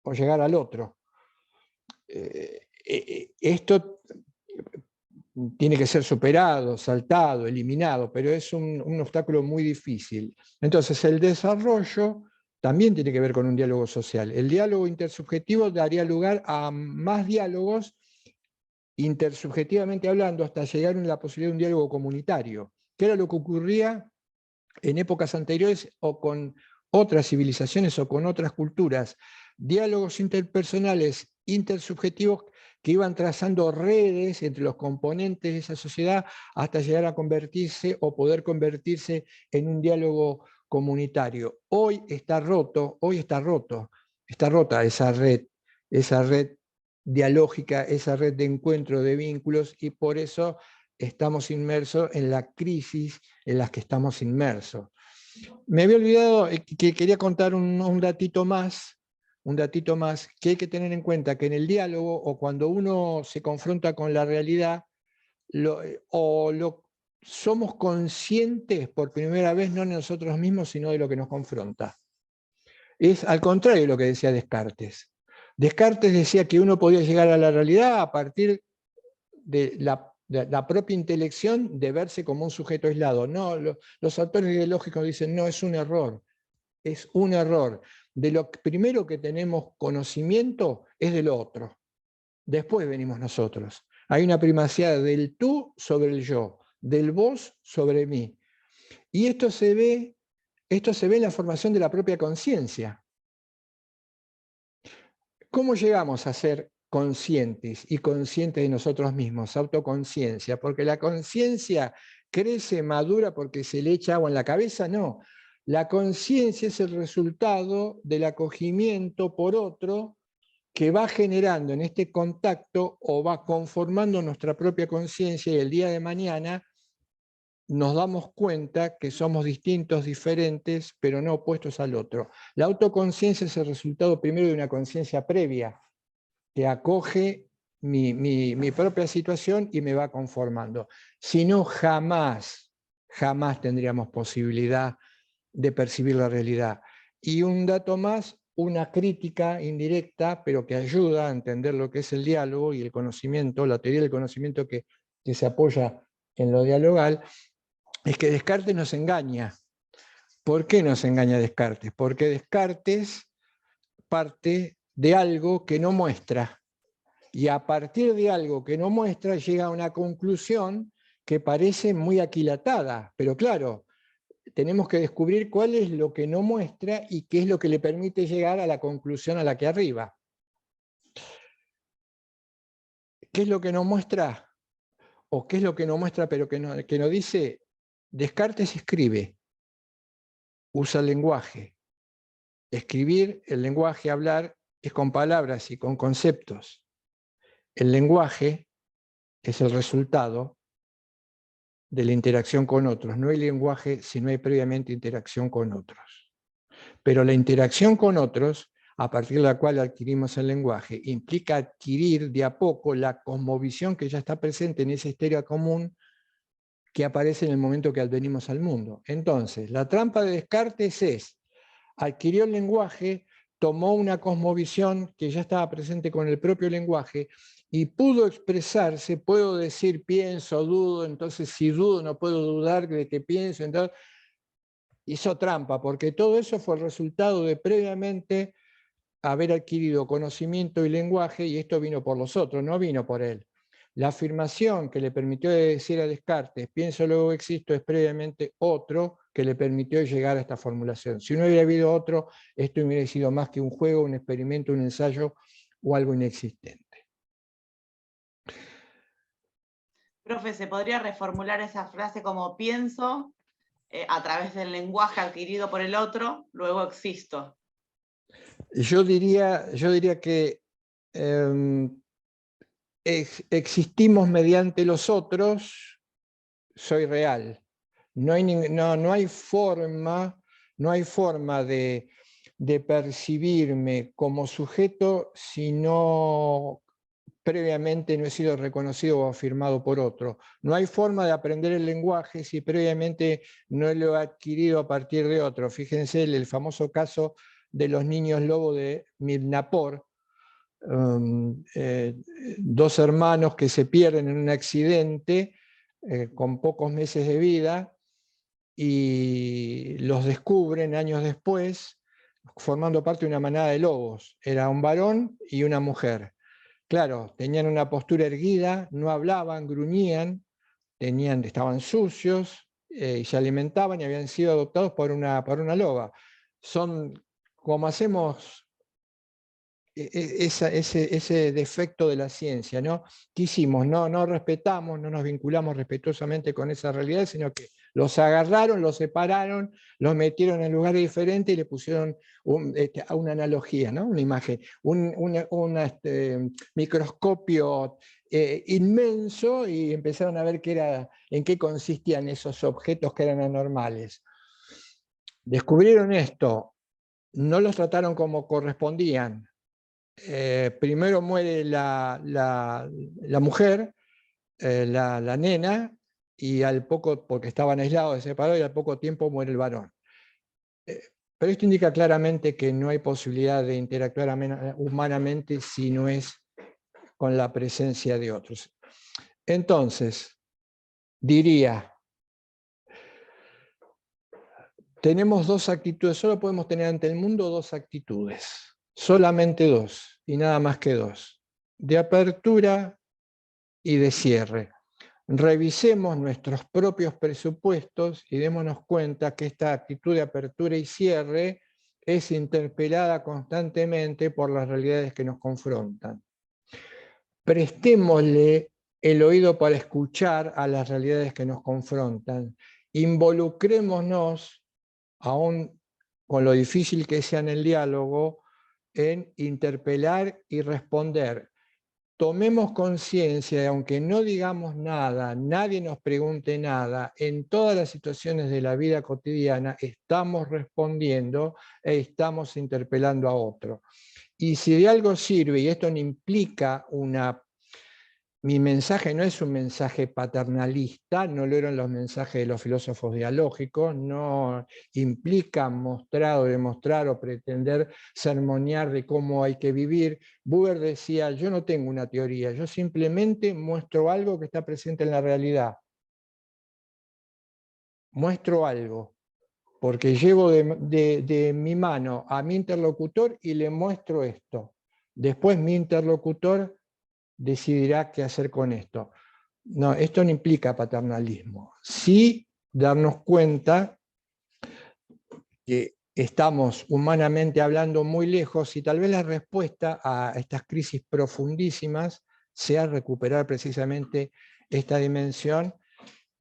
o llegar al otro. Esto tiene que ser superado, saltado, eliminado, pero es un obstáculo muy difícil. Entonces, el desarrollo también tiene que ver con un diálogo social. El diálogo intersubjetivo daría lugar a más diálogos intersubjetivamente hablando hasta llegar a la posibilidad de un diálogo comunitario, que era lo que ocurría en épocas anteriores o con otras civilizaciones o con otras culturas. Diálogos interpersonales, intersubjetivos, que iban trazando redes entre los componentes de esa sociedad hasta llegar a convertirse o poder convertirse en un diálogo comunitario. Hoy está rota esa red dialógica, esa red de encuentro de vínculos, y por eso estamos inmersos en la crisis en la que estamos inmersos. Me había olvidado que quería contar un datito más, que hay que tener en cuenta que en el diálogo o cuando uno se confronta con la realidad, somos conscientes por primera vez no de nosotros mismos, sino de lo que nos confronta. Es al contrario de lo que decía Descartes. Descartes decía que uno podía llegar a la realidad a partir de la propia intelección de verse como un sujeto aislado. No, los autores ideológicos dicen, no, es un error. Es un error. De lo primero que tenemos conocimiento es de lo otro. Después venimos nosotros. Hay una primacía del tú sobre el yo, del vos sobre mí. Y esto se ve en la formación de la propia conciencia. ¿Cómo llegamos a ser conscientes y conscientes de nosotros mismos? Autoconciencia. Porque la conciencia crece, madura porque se le echa agua en la cabeza, no. La conciencia es el resultado del acogimiento por otro que va generando en este contacto o va conformando nuestra propia conciencia, y el día de mañana nos damos cuenta que somos distintos, diferentes, pero no opuestos al otro. La autoconciencia es el resultado primero de una conciencia previa, que acoge mi propia situación y me va conformando. Si no, jamás tendríamos posibilidad de percibir la realidad. Y un dato más, una crítica indirecta, pero que ayuda a entender lo que es el diálogo y el conocimiento, la teoría del conocimiento que se apoya en lo dialogal, es que Descartes nos engaña. ¿Por qué nos engaña Descartes? Porque Descartes parte de algo que no muestra, y a partir de algo que no muestra llega a una conclusión que parece muy aquilatada, pero claro, tenemos que descubrir cuál es lo que no muestra y qué es lo que le permite llegar a la conclusión a la que arriba. ¿Qué es lo que no muestra? ¿O qué es lo que no muestra pero que no dice? Descartes escribe, usa el lenguaje. Escribir, el lenguaje, hablar, es con palabras y con conceptos. El lenguaje es el resultado de la interacción con otros. No hay lenguaje si no hay previamente interacción con otros. Pero la interacción con otros, a partir de la cual adquirimos el lenguaje, implica adquirir de a poco la cosmovisión que ya está presente en esa histeria común que aparece en el momento que advenimos al mundo. Entonces, la trampa de Descartes es: adquirió el lenguaje, tomó una cosmovisión que ya estaba presente con el propio lenguaje y pudo expresarse. Puedo decir pienso, dudo, entonces si dudo no puedo dudar de que pienso, entonces hizo trampa, porque todo eso fue el resultado de previamente haber adquirido conocimiento y lenguaje, y esto vino por los otros, no vino por él. La afirmación que le permitió decir a Descartes, pienso luego existo, es previamente otro que le permitió llegar a esta formulación. Si no hubiera habido otro, esto hubiera sido más que un juego, un experimento, un ensayo o algo inexistente. Profe, ¿se podría reformular esa frase como pienso a través del lenguaje adquirido por el otro, luego existo? Yo diría que existimos mediante los otros, soy real. No hay forma de percibirme como sujeto si no previamente no he sido reconocido o afirmado por otro. No hay forma de aprender el lenguaje si previamente no lo he adquirido a partir de otro. Fíjense el famoso caso de los niños lobo de Midnapore, dos hermanos que se pierden en un accidente con pocos meses de vida, y los descubren años después formando parte de una manada de lobos. Era un varón y una mujer. Claro, tenían una postura erguida, no hablaban, gruñían, estaban sucios y se alimentaban y habían sido adoptados por una loba. Son como hacemos ese defecto de la ciencia, ¿no? ¿Qué hicimos? No respetamos, no nos vinculamos respetuosamente con esa realidad, sino que los agarraron, los separaron, los metieron en lugares diferentes y le pusieron una analogía, ¿no? Una imagen, un microscopio inmenso, y empezaron a ver en qué consistían esos objetos que eran anormales. Descubrieron esto, no los trataron como correspondían. Primero muere la mujer, la nena, y porque estaban aislados, separados, y al poco tiempo muere el varón. Pero esto indica claramente que no hay posibilidad de interactuar humanamente si no es con la presencia de otros. Entonces, diría, tenemos dos actitudes, solo podemos tener ante el mundo dos actitudes, solamente dos, y nada más que dos, de apertura y de cierre. Revisemos nuestros propios presupuestos y démonos cuenta que esta actitud de apertura y cierre es interpelada constantemente por las realidades que nos confrontan. Prestémosle el oído para escuchar a las realidades que nos confrontan. Involucrémonos, aún con lo difícil que sea en el diálogo, en interpelar y responder. Tomemos conciencia de, aunque no digamos nada, nadie nos pregunte nada, en todas las situaciones de la vida cotidiana estamos respondiendo e estamos interpelando a otro. Y si de algo sirve, y esto no implica mi mensaje no es un mensaje paternalista, no lo eran los mensajes de los filósofos dialógicos, no implica mostrar o demostrar o pretender sermonear de cómo hay que vivir. Buber decía, yo no tengo una teoría, yo simplemente muestro algo que está presente en la realidad. Muestro algo, porque llevo de mi mano a mi interlocutor y le muestro esto. Después mi interlocutor decidirá qué hacer con esto. No, esto no implica paternalismo. Sí darnos cuenta que estamos humanamente hablando muy lejos, y tal vez la respuesta a estas crisis profundísimas sea recuperar precisamente esta dimensión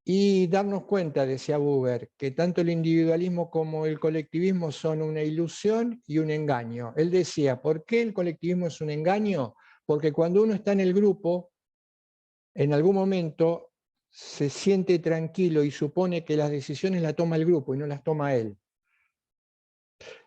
y darnos cuenta, decía Buber, que tanto el individualismo como el colectivismo son una ilusión y un engaño. Él decía, ¿por qué el colectivismo es un engaño? Porque cuando uno está en el grupo, en algún momento se siente tranquilo y supone que las decisiones las toma el grupo y no las toma él.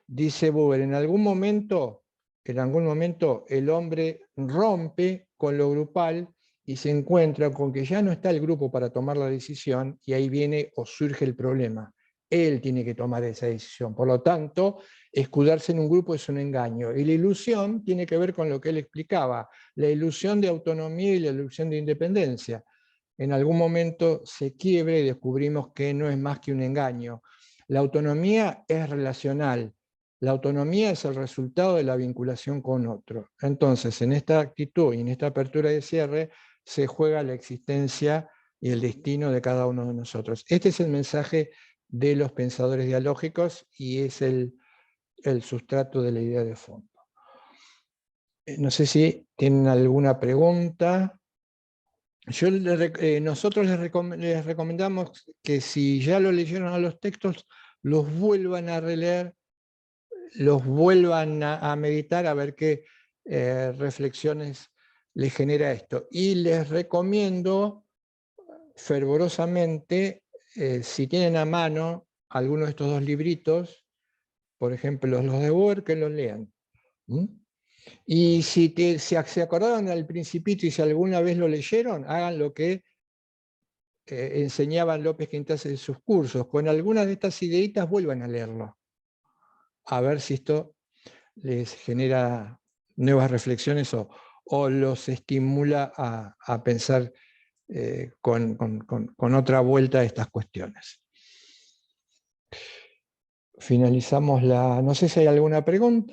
Dice Buber, en algún momento el hombre rompe con lo grupal y se encuentra con que ya no está el grupo para tomar la decisión, y ahí viene o surge el problema. Él tiene que tomar esa decisión. Por lo tanto, escudarse en un grupo es un engaño. Y la ilusión tiene que ver con lo que él explicaba, la ilusión de autonomía y la ilusión de independencia. En algún momento se quiebra y descubrimos que no es más que un engaño. La autonomía es relacional. La autonomía es el resultado de la vinculación con otro. Entonces, en esta actitud y en esta apertura de cierre, se juega la existencia y el destino de cada uno de nosotros. Este es el mensaje de los pensadores dialógicos y es el sustrato de la idea de fondo. No sé si tienen alguna pregunta. Nosotros les recomendamos que si ya lo leyeron a los textos, los vuelvan a releer, los vuelvan a meditar, a ver qué reflexiones les genera esto. Y les recomiendo fervorosamente, si tienen a mano alguno de estos dos libritos, por ejemplo los de Buber, que los lean. Y si se acordaron al Principito y si alguna vez lo leyeron, hagan lo que enseñaban López Quintas en sus cursos. Con algunas de estas ideitas vuelvan a leerlo, a ver si esto les genera nuevas reflexiones o los estimula a pensar con otra vuelta a estas cuestiones. finalizamos la... No sé si hay alguna pregunta.